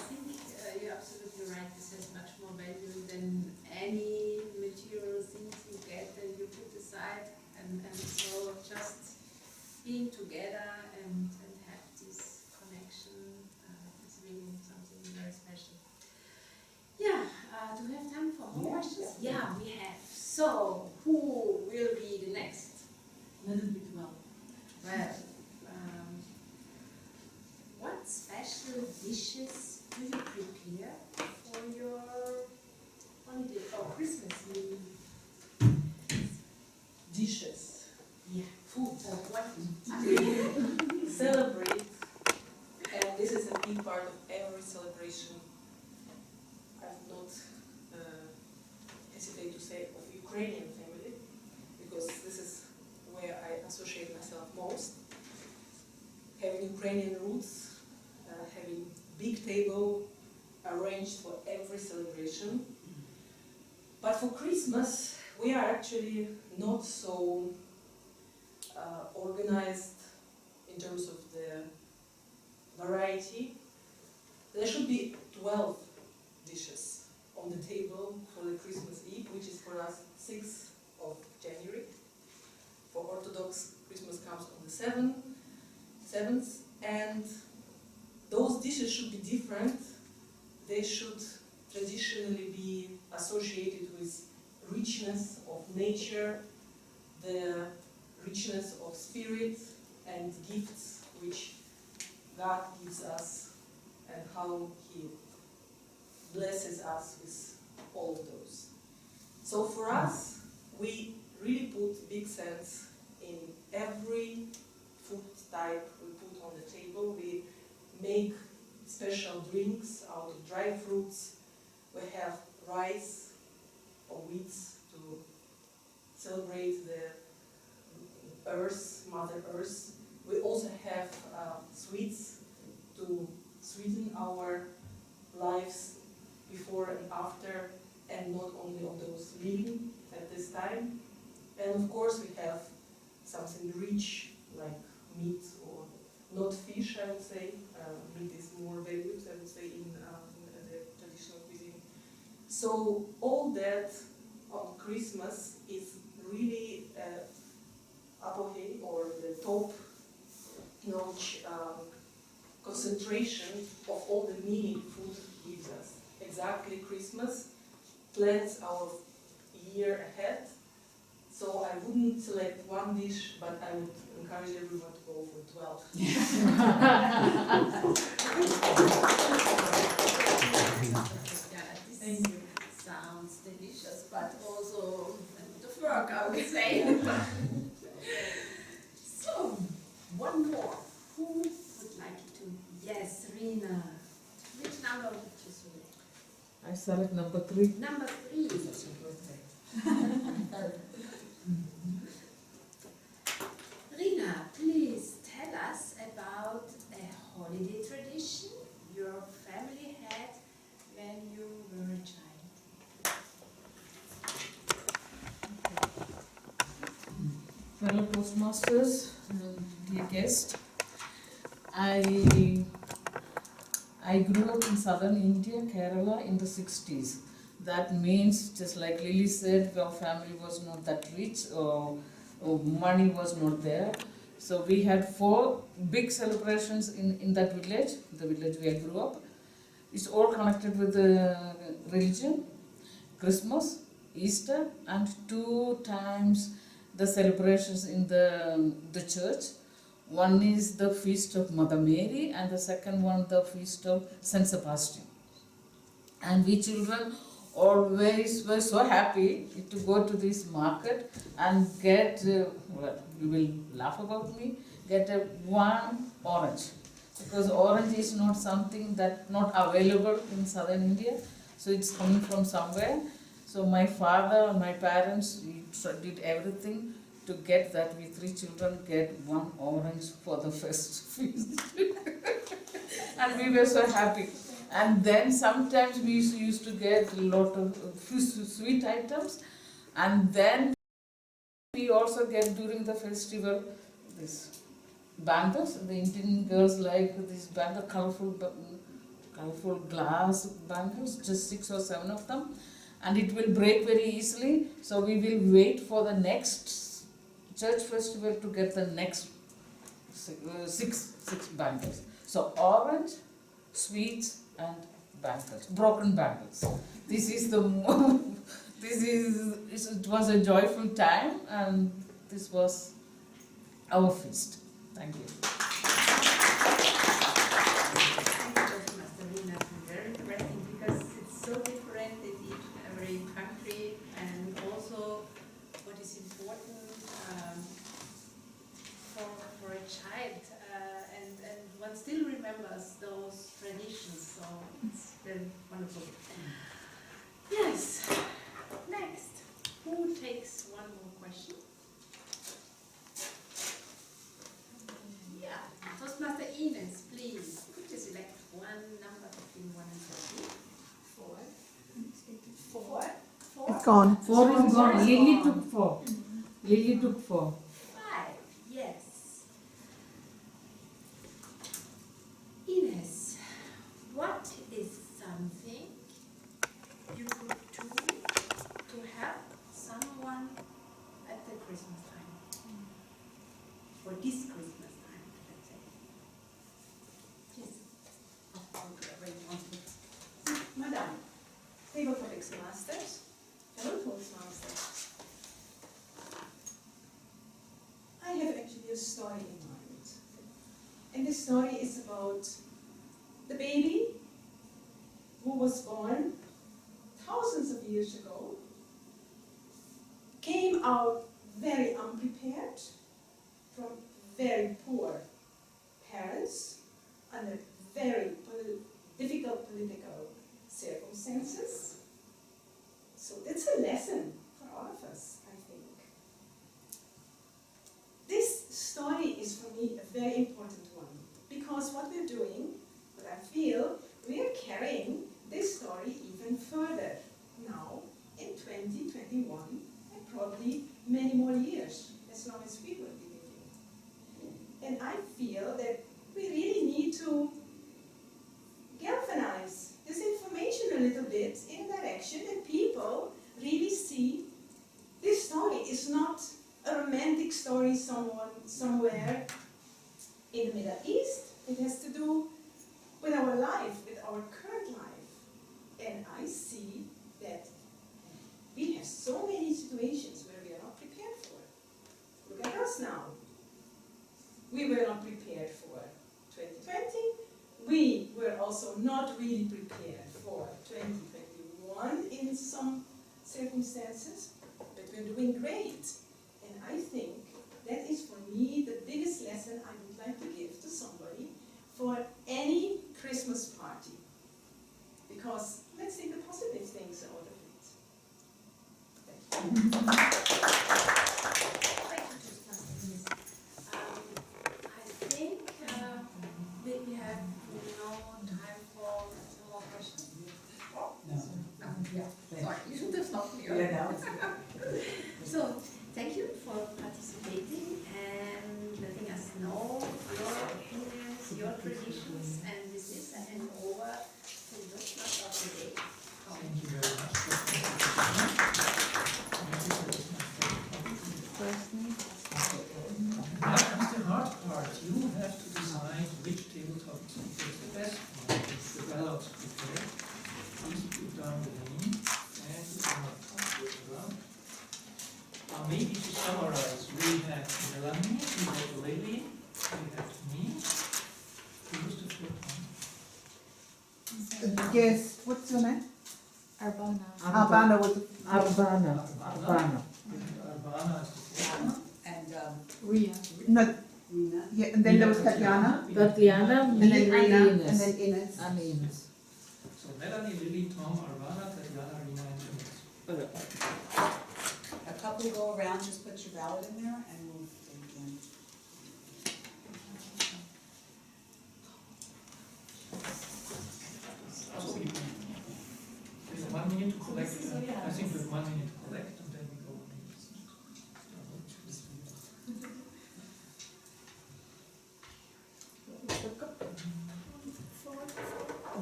think you're absolutely right, this has much more value than any material things you get and you put aside. And so just being together and have this connection is really something very special. Yeah, do we have time for more questions? Yeah, we have. So, who will be the next? A little bit well. Well, what special dishes do you prepare for your holiday or Christmas meal? Dishes. Yeah, Food. what? Celebrate. And this is a big part of every celebration. I've not hesitate to say of Ukrainian family, because this is where I associate myself most. Having Ukrainian roots, having big table arranged for every celebration. But for Christmas, we are actually not so organized in terms of the variety. There should be 12 dishes on the table for the Christmas Eve, which is for us 6th of January. For Orthodox, Christmas comes on the 7th, and those dishes should be different. They should traditionally be associated with richness of nature, the richness of spirit and gifts which God gives us, and how He blesses us with all of those. So for us, we really put big sense in every food type we put on the table. We make special drinks out of dry fruits. We have rice or wheat to celebrate the earth, Mother Earth. We also have sweets to sweeten our lives before and after, and not only on those living at this time. And of course we have something rich like meat, or not fish, I would say. Meat is more valued, I would say, in the traditional cuisine. So all that on Christmas is really apogee, or the top notch concentration of all the meaning food gives us. Exactly, Christmas plans our year ahead. So I wouldn't select one dish, but I would encourage everyone to go for 12. Thank you. Sounds delicious, but also the work, I would say. So, one more. Who would like to? Yes, Rina. Which number would you select? I select number 3. Number 3. Rina, please tell us about a holiday tradition your family had when you were a child. Fellow Toastmasters, dear guest, I grew up in southern India, Kerala, in the 60s. That means, just like Lily said, our family was not that rich, or money was not there. So we had 4 big celebrations in that village, the village where I grew up. It's all connected with the religion, Christmas, Easter, and 2 times the celebrations in the church. One is the feast of Mother Mary, and the second one the feast of Saint Sebastian. And we children always were so happy to go to this market and get, well, you will laugh about me, get one orange. Because orange is not something that not available in southern India, so it's coming from somewhere. So my father, my parents, we did everything to get that we 3 children get 1 orange for the first feast. And we were so happy. And then sometimes we used to get a lot of sweet items, and then we also get during the festival this bangles. The Indian girls like this bangle, colorful colorful glass bangles, just 6 or 7 of them, and it will break very easily. So we will wait for the next church festival to get the next six bangles. So orange, sweets, and bangles, broken bangles. This is the it was a joyful time, and this was our feast. Thank you. Very interesting because it's so different in each and every country, and also what is important for a child, and one still remembers those traditions, so it's very wonderful. Yes, next, who takes one more question? Yeah, Toastmaster Ines, please, could you select one number between 1 and 13? 4. 4? 4? It's gone. 4 is gone. Four is Lily gone. took 4. Lily took 4. 5, yes. Ines, what is something you could do to help someone at the Christmas time? Or this Christmas time, let's say. Please. Whoever you want to. Madam, table topics masters, fellow Toastmasters. I have actually a story in mind. And this story is about the baby who was born thousands of years ago, came out very unprepared from very poor parents under very difficult political circumstances. So that's a lesson for all of us, I think. This story is for me a very important one, because what we're doing, what I feel, we are carrying this story even further now in 2021 and probably many more years, as long as we will be living. And I feel that we really need to galvanize this information a little bit in a direction that people really see this story is not a romantic story somewhere in the Middle East. It has to do with our life, with our current life. And I see that we have so many situations where we are not prepared for. Look at us now. We were not prepared for 2020. We were also not really prepared for 2021 in some circumstances, but we're doing great. And I think that is for me the biggest lesson I would like to give to somebody for any Christmas party. Because let's take the positive things out of it. Thank you. Thank you, Toastmaster Ines. I think we have no time for more questions. Yeah, sorry, you should have stopped me earlier. Yeah, no. So, thank you for participating and letting us know your opinions, your traditions, and this is a hand over to the Toastmaster of the day. Thank you very much. Now comes the hard part. You have to decide which table topics you think is the best one. It's the ballot prepared. Please put down the name and you can put it down. Maybe to summarize, we have Melanie, we have Lily, we have me. Who's the fourth one? Yes, what's your name? Arbana. Albana was Arbana. Arbana is the fourth one. And Ria. No, Rina. yeah, and then there was Tatiana, Tatiana, and me, then and Rina, Ines. and then Ines. And Ines. So Melanie, Lily, Tom, Arbana, Tatiana, Rina, and Ines. A couple go around, just put your ballot in there and we'll begin. So we have 1 minute to collect. I think we have 1 minute to collect and then we go.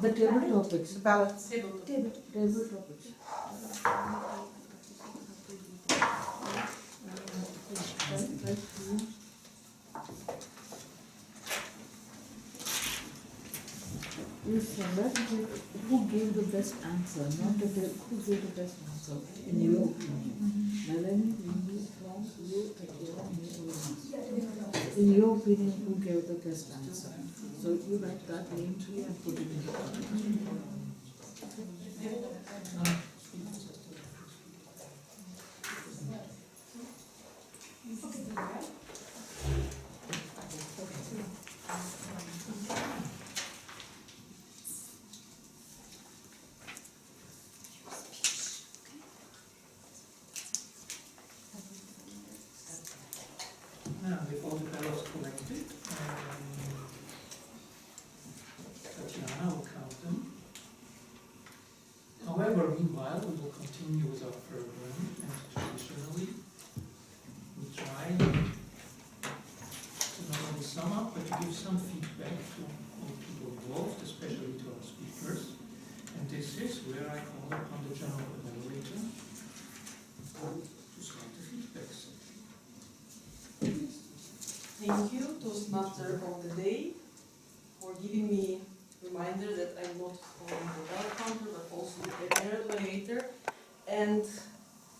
The table topics. The ballots. Table topics. You select who gave the best answer, not who gave the best answer, in your opinion. Melanie, Lindy, from you, Akira, me, or in your opinion, who gave the best answer? So you write that name here and put it in the comment. Now, with all the ballots collected, Tatiana will count them. However, meanwhile, we will continue with our program, and traditionally, we try to not only sum up, but to give some feedback to all people involved, especially to our speakers. And this is where I call upon the general evaluator to start the feedback section. Thank you, Toastmaster of the Day, for giving me a reminder that I'm not only the bell counter but also the general evaluator. And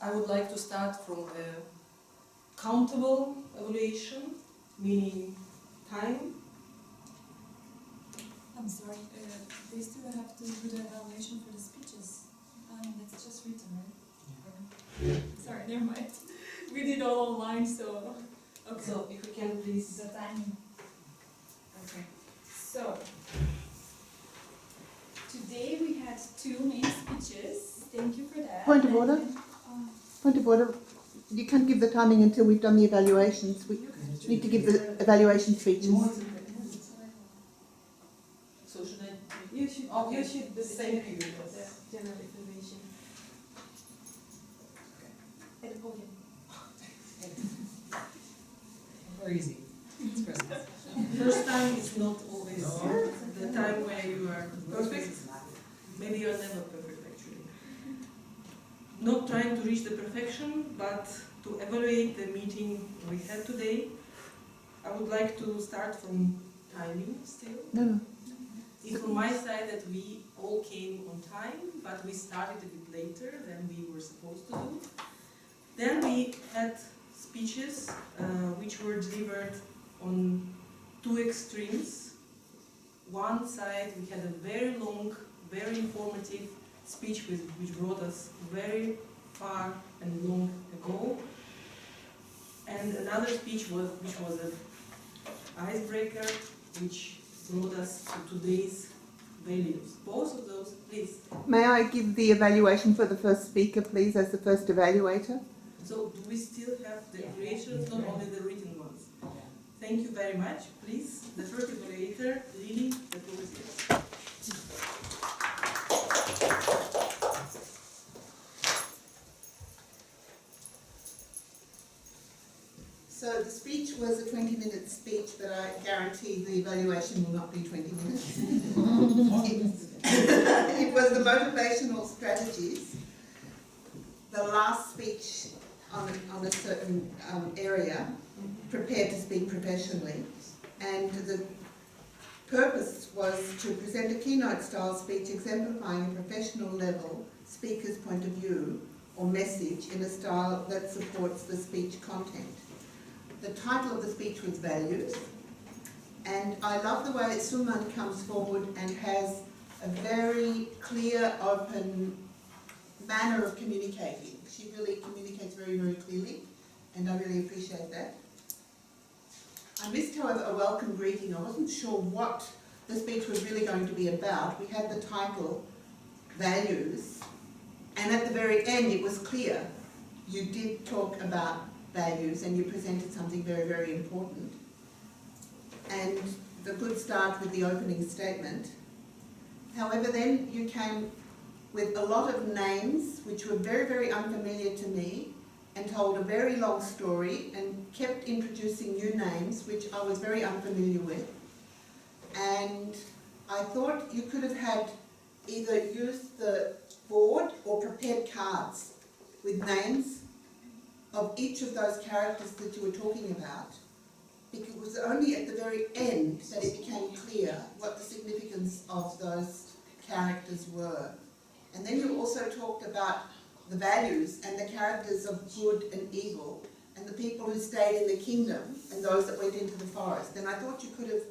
I would like to start from a countable evaluation, meaning time. I'm sorry, they still have to do the evaluation for the speeches. That's just written, right? Sorry, never mind. We did all online, so. Okay. So if you can please. The timing. Okay. So, today we had 2 main speeches. Thank you for that. Point of order. Point of order. You can't give the timing until we've done the evaluations. We need to give the evaluation speeches. So should I? You should the same period as the general evaluation. At the podium. Very easy. It's present. First time is not always the time where you are perfect. Maybe you're never perfect actually. Not trying to reach the perfection, but to evaluate the meeting we had today. I would like to start from timing still. No. It's from my side that we all came on time, but we started a bit later than we were supposed to do. Then we had speeches which were delivered on 2 extremes. One side we had a very long, very informative speech which brought us very far and long ago. And another speech which was an icebreaker which brought us to today's values. Both of those, please. May I give the evaluation for the first speaker, please, as the first evaluator? So do we still have the evaluations, not only the written ones? Thank you very much. Please, the first evaluator, Lily, the floor is yours. So the speech was a 20-minute speech, but I guarantee the evaluation will not be 20 minutes. It was the motivational strategies. The last speech on a certain area, prepared to speak professionally, and the purpose was to present a keynote style speech exemplifying a professional level speaker's point of view or message in a style that supports the speech content. The title of the speech was Values, and I love the way Suman comes forward and has a very clear, open manner of communicating. She really communicates very, very clearly, and I really appreciate that. I missed, however, a welcome greeting. I wasn't sure what the speech was really going to be about. We had the title, Values, and at the very end it was clear. You did talk about values and you presented something very, very important. And the good start with the opening statement. However, then you came with a lot of names which were very, very unfamiliar to me, and told a very long story and kept introducing new names which I was very unfamiliar with. And I thought you could have had either used the board or prepared cards with names of each of those characters that you were talking about, because it was only at the very end that it became clear what the significance of those characters were. And then you also talked about the values and the characters of good and evil, and the people who stayed in the kingdom and those that went into the forest. And I thought you could have,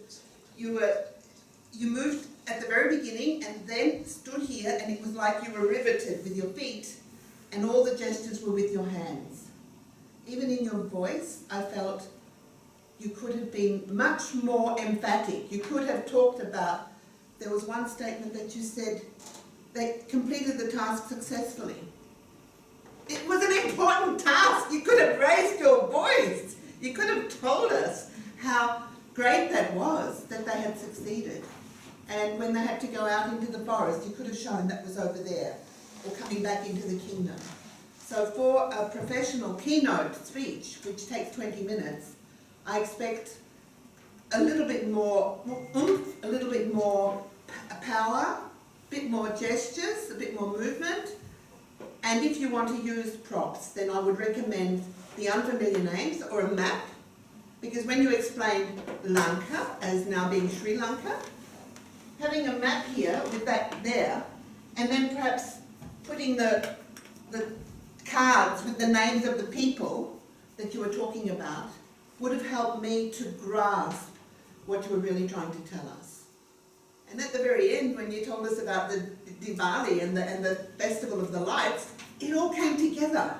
you moved at the very beginning and then stood here, and it was like you were riveted with your feet, and all the gestures were with your hands. Even in your voice, I felt you could have been much more emphatic. You could have talked about, there was one statement that you said, they completed the task successfully. It was an important task. You could have raised your voice. You could have told us how great that was, that they had succeeded. And when they had to go out into the forest, you could have shown that was over there, or coming back into the kingdom. So for a professional keynote speech, which takes 20 minutes, I expect a little bit more oomph, a little bit more power, a bit more gestures, a bit more movement. And if you want to use props, then I would recommend the unfamiliar names or a map, because when you explained Lanka as now being Sri Lanka, having a map here with that there, and then perhaps putting the cards with the names of the people that you were talking about would have helped me to grasp what you were really trying to tell us. And at the very end, when you told us about the Diwali and the Festival of the Lights, it all came together.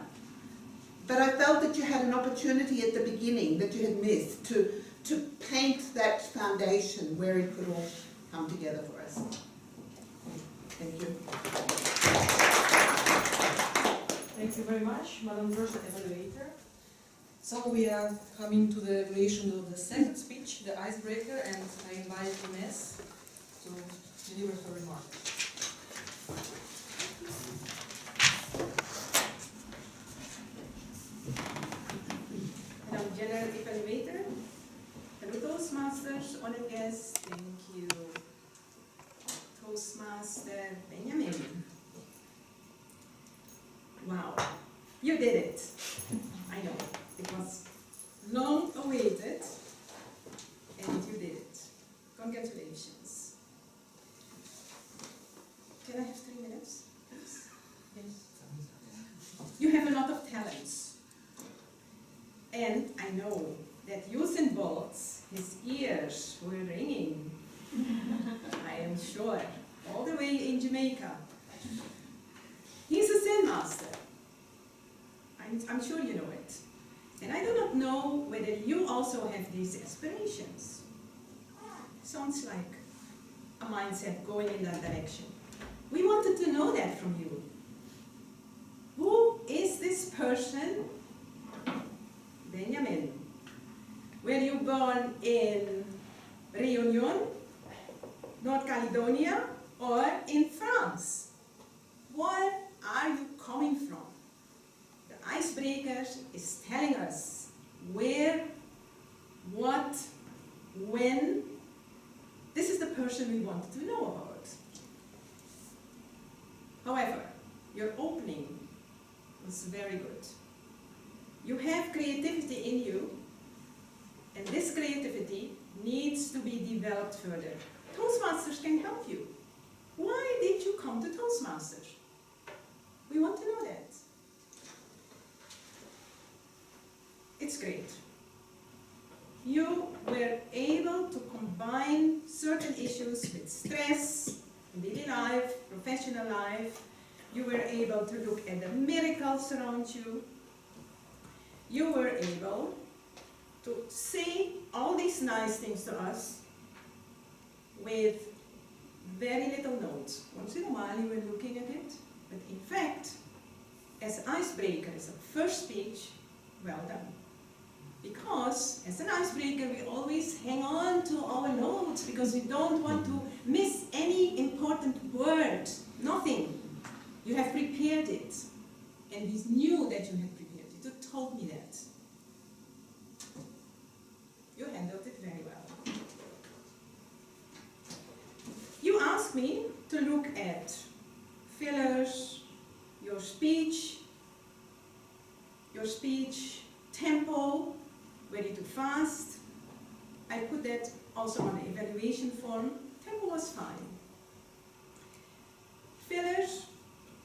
But I felt that you had an opportunity at the beginning that you had missed to paint that foundation where it could all come together for us. Thank you. Thank you very much, Madam First Evaluator. So we are coming to the evaluation of the second speech, the icebreaker, and I invite Ines to deliver her remark. Madam General Evaluator, hello Toastmasters, honored guests, thank you. Toastmaster Benjamin. Wow, you did it. I know, it was long awaited, and you did it. Congratulations. Can I have 3 minutes, please? Yes. You have a lot of talents. And I know that Usain Bolt's, his ears were ringing. I am sure, all the way in Jamaica. He's a Zen master. I'm sure you know it. And I do not know whether you also have these aspirations. Sounds like a mindset going in that direction. We wanted to know that from you. Who is this person? Benjamin. Were you born in Réunion, North Caledonia, or in France? Where are you coming from? The icebreaker is telling us where, what, when. This is the person we wanted to know about. However, your opening was very good. You have creativity in you, and this creativity needs to be developed further. Toastmasters can help you. Why did you come to Toastmasters? We want to know that. It's great. You were able to combine certain issues with stress, daily life, professional life. You were able to look at the miracles around you. You were able to say all these nice things to us with very little notes. Once in a while you were looking at it, but in fact, as an icebreaker, as a first speech, well done. Because as an icebreaker, we always hang on to our notes because we don't want to miss any important word, nothing. You have prepared it, and we knew that you had prepared it. You told me that. You handled it very well. at fillers, your speech tempo, ready to fast. I put that also on the evaluation form. Tempo was fine. Fillers,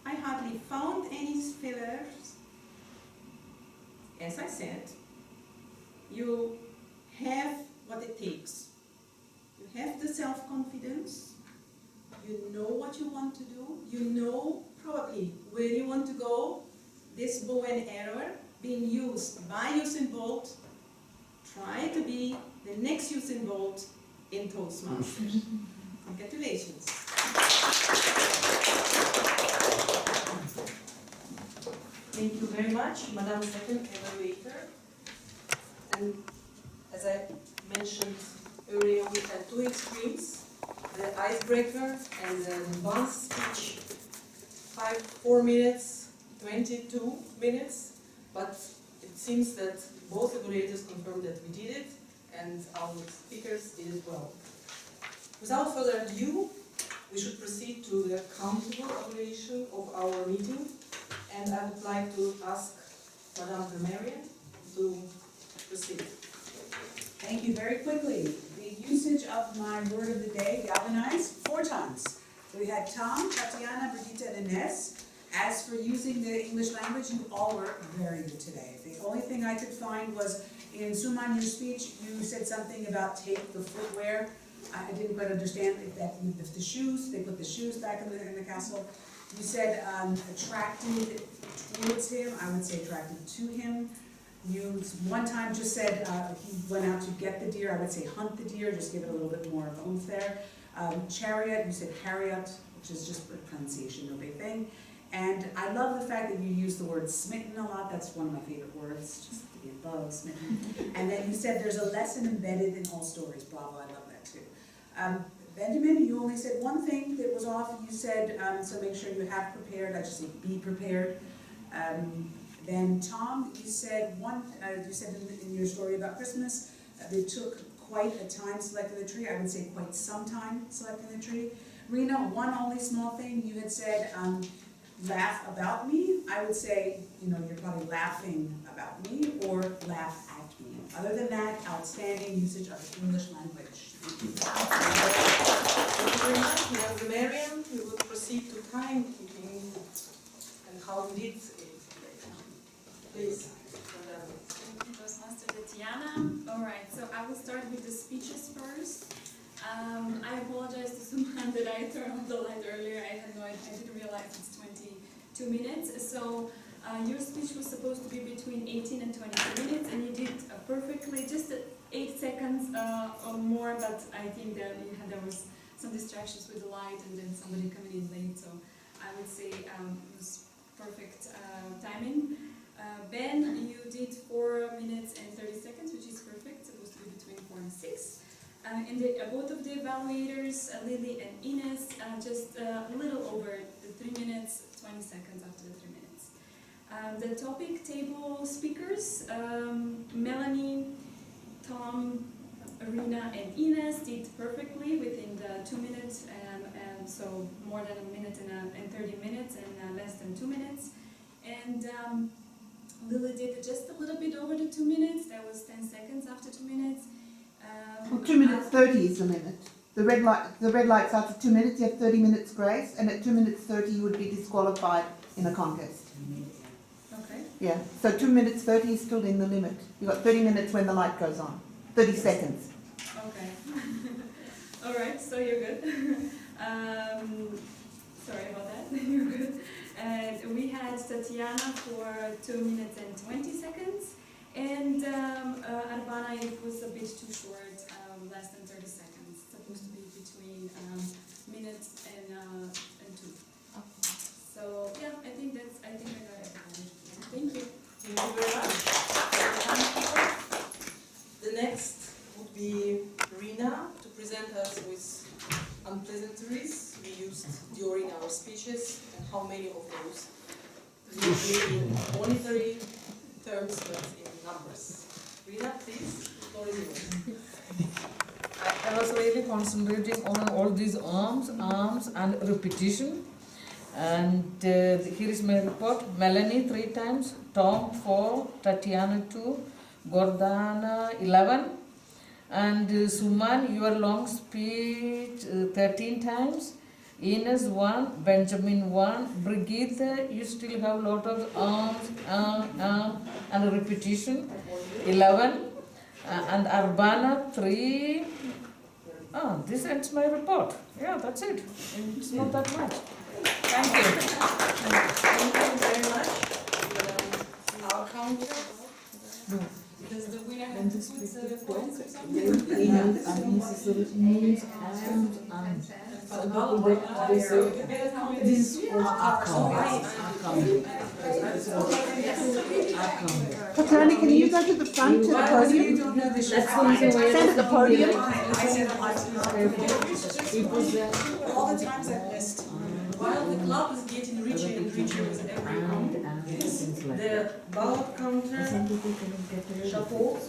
I hardly found any fillers. As I said, you have what it takes. You have the self-confidence, you know what you want to do, you know probably where you want to go. This bow and arrow being used by Usain Bolt, try to be the next Usain Bolt in Toastmasters. Congratulations. Thank you very much, Madam Second Evaluator. And as I mentioned earlier, we had two extremes, the icebreaker and the advanced speech, 4 minutes, 22 minutes, but it seems that both evaluators confirmed that we did it, and our speakers did it well. Without further ado, we should proceed to the countable evaluation of our meeting, and I would like to ask Madame Grammarian to proceed. Thank you. Very quickly, the usage of my word of the day, galvanize, 4 times. So we had Tom, Tatiana, Brigitte, and Ines. As for using the English language, you all were very good today. The only thing I could find was in Suman, your speech, you said something about take the footwear. I didn't quite understand if the shoes, they put the shoes back in the castle. You said attracted towards him, I would say attracted to him. You one time just said he went out to get the deer, I would say hunt the deer, just give it a little bit more of oomph there. Chariot, you said harriot, which is just pronunciation, no big thing. And I love the fact that you use the word smitten a lot, that's one of my favorite words, just to be in love, smitten. And then you said there's a lesson embedded in all stories, bravo, I love that too. Benjamin, you only said one thing that was off, you said, so make sure you have prepared, I should say be prepared. Then Tom, you said in your story about Christmas, it took quite a time selecting the tree. I would say quite some time selecting the tree. Rena, one only small thing, you had said, laugh about me. I would say, you're probably laughing about me or laugh at me. Other than that, outstanding usage of the English language. Thank you very much, Madame Grammarian. We will proceed to timekeeping and how we did it. Please, Madame. Thank you, Toastmaster Tatiana. Alright, so I will start with the speeches first. I apologize to Suman that I turned off the light earlier. I didn't realize it's 22 minutes. So your speech was supposed to be between 18 and 22 minutes, and you did perfectly, just 8 seconds or more, but I think that there was some distractions with the light and then somebody coming in late, so I would say it was perfect timing. Ben, you did 4 minutes and 30 seconds, which is perfect, supposed to be between 4 and 6. And both of the evaluators, Lily and Ines, just a little over the 3 minutes, 20 seconds after the 3 minutes. The topic table speakers, Melanie, Tom, Arena, and Ines did perfectly within the 2 minutes, and so more than a minute and 30 minutes and less than 2 minutes. And Lily did just a little bit over the 2 minutes. That was 10 seconds after 2 minutes. Well, 2 minutes 30 is the limit. The red light's after 2 minutes, you have 30 minutes grace, and at 2 minutes 30 you would be disqualified in a contest. Okay. Yeah, so 2 minutes 30 is still in the limit. You've got 30 minutes when the light goes on. 30 seconds. Okay. All right, so you're good. Sorry about that. You're good. We had Tatiana for 2 minutes and 20 seconds. And Arbana, it was a bit too short, less than 30 seconds. It's supposed to be between minutes and 2. So yeah, I think I got it. Thank you. Thank you very much. The next would be Rina to present us with unpleasantries we used during our speeches and how many of those will be in monetary terms but in numbers. Rina, please, the floor is yours. I was really concentrating on all these arms and repetition. And here is my report. Melanie 3 times, Tom 4, Tatiana 2, Gordana 11, and Suman, your long speech 13 times. Ines 1, Benjamin 1, Brigitte, you still have a lot of arms, and repetition, 11, and Arbana 3. This ends my report. Yeah, that's it. It's not that much. Thank you. Thank you very much. Our counter. Does the winner have to put the points or something? Unnecessary names and this was Tatiana, can you go to the front to the podium? Stand at the podium. All the times I've missed. While the club is getting richer and richer with every round, the ballot counter shuffle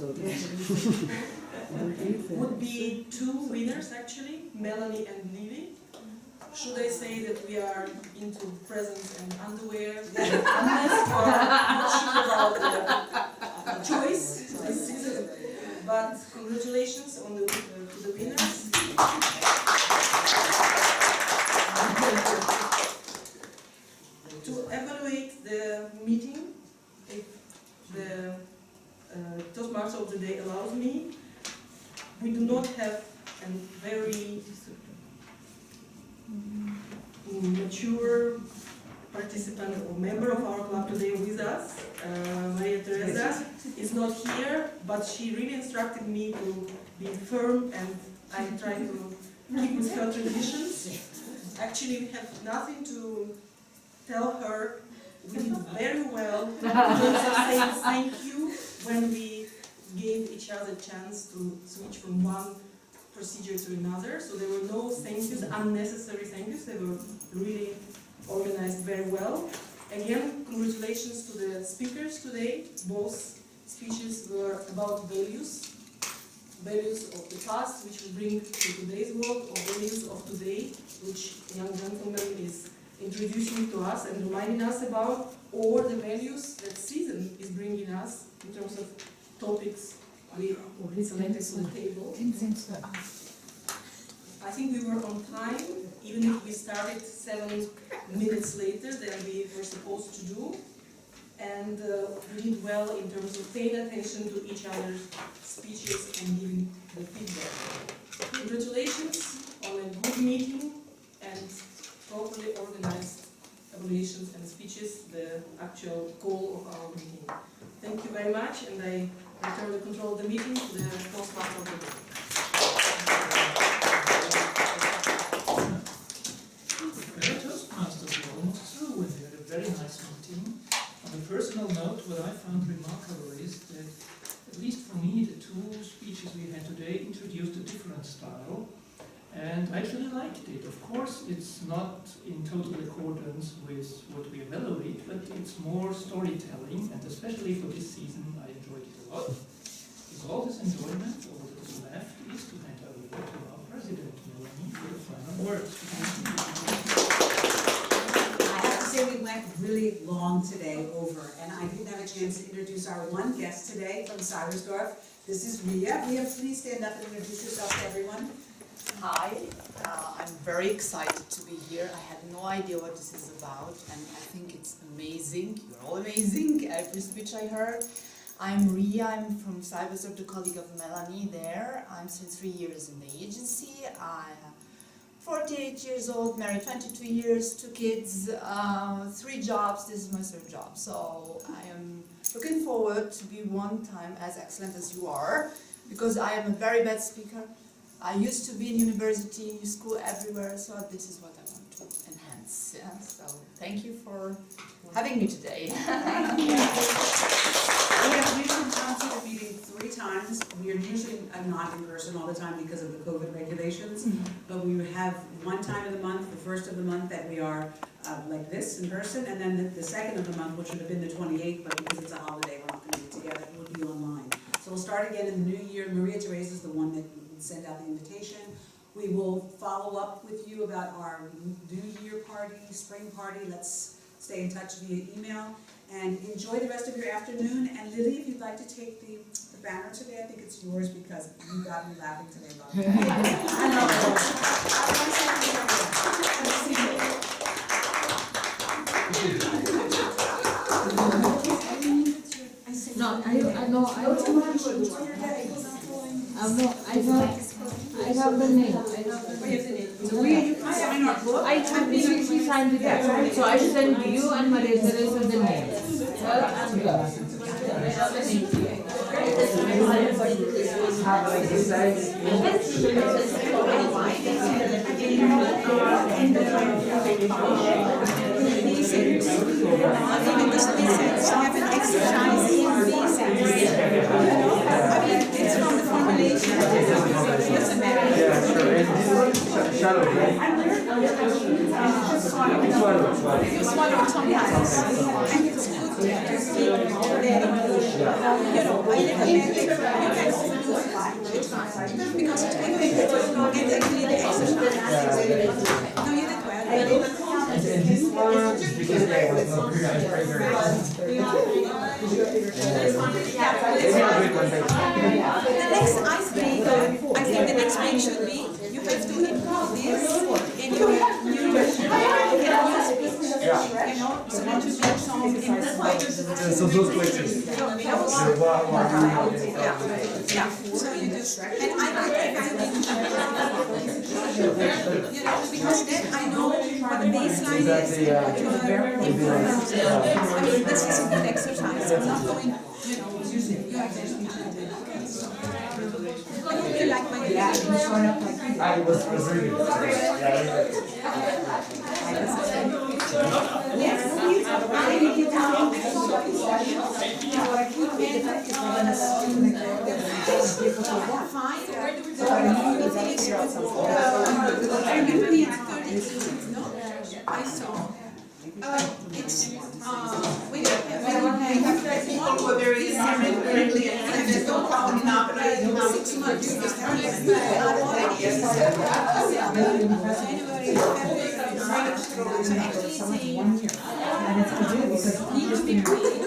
would be 2 winners actually, Melanie and Lily. Should I say that we are into presents and underwear? Unless you are not sure about the choice this season. But congratulations on to the winners. To evaluate the meeting, if the Toastmaster of the day allows me, we do not have a very mature participant or member of our club today with us. Maria Teresa is not here, but she really instructed me to be firm, and I try to keep with her traditions. Actually, we have nothing to tell her. We did very well in terms of saying thank you when we gave each other a chance to switch from one procedure to another. So there were no thank yous, unnecessary thank yous. They were really organized very well. Again, congratulations to the speakers today. Both speeches were about values of the past, which we bring to today's world, or values of today, which a young gentleman is introducing to us and reminding us about, or the values that season is bringing us in terms of topics we selected from the table. I think we were on time, even if we started 7 minutes later than we were supposed to do. And we did well in terms of paying attention to each other's speeches and giving the feedback. Congratulations on a good meeting and properly organized evaluations and speeches, the actual goal of our meeting. Thank you very much, and I return the control of the meeting to the Toastmaster of the day. Well, Toastmasters were almost through, and we had a very nice meeting. On a personal note, what I found remarkable is that, at least for me, the 2 speeches we had today introduced a different style, and I actually liked it. Of course, it's not in total accordance with what we evaluate, but it's more storytelling, and especially for this season, I enjoyed it a lot. With all this enjoyment, all that is left is to hand over to our president, Melanie, for the final words. I have to say we went really long today over, and I didn't have a chance to introduce our one guest today from Seibersdorf. This is Ria. Ria, please stand up and introduce yourself to everyone. Hi, I'm very excited to be here. I had no idea what this is about, and I think it's amazing. You're all amazing, every speech I heard. I'm Ria, I'm from Seibersdorf, the colleague of Melanie there. I'm since 3 years in the agency. I'm 48 years old, married 22 years, 2 kids, 3 jobs. This is my 3rd job. So I am looking forward to be one time as excellent as you are, because I am a very bad speaker. I used to be in university, school, everywhere, so this is what I want to enhance. Yeah? So thank you for having me today. We've been to the meeting 3 times. We are usually not in person all the time because of the COVID regulations, but we have one time of the month, the 1st of the month, that we are like this in person, and then the 2nd of the month, which would have been the 28th, but because it's a holiday, we're not going to be together, it would be online. So we'll start again in the new year. Maria Teresa is the one that send out the invitation. We will follow up with you about our New Year party, spring party. Let's stay in touch via email. And enjoy the rest of your afternoon. And Lily, if you'd like to take the banner today, I think it's yours because you got me laughing today about it. No, I have the name. I have she signed it up. So I send you and Maria Teresa the name. Her and yours. Have an exercise in these things. It's from the formulation. It doesn't matter. Yeah, sure. Shadow, right? You swallow sometimes. And it's good to keep letting go. You know, a little bit, you can overdo it. Because it will make it get actually the exercise. No, you did well. And this one, just because there was no clear, I'm very, very The next icebreaker, I think the next week should be, you have to improve this in your new speech. You know, so that you make some improvements. So those questions. Yeah, so you do. And I like you know, because then I know what the baseline is. I mean, this is a good exercise. I'm not going, you know, you have to. I hope you like my video. I was really good. Yes. Fine. I saw. It's we We're very friendly and there's no problem in operating. 6 months. January, need to be paid.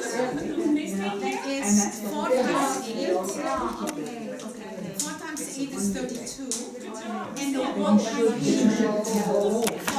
That is 4 times 8. 4 times 8 is 32. And the 1 times 8.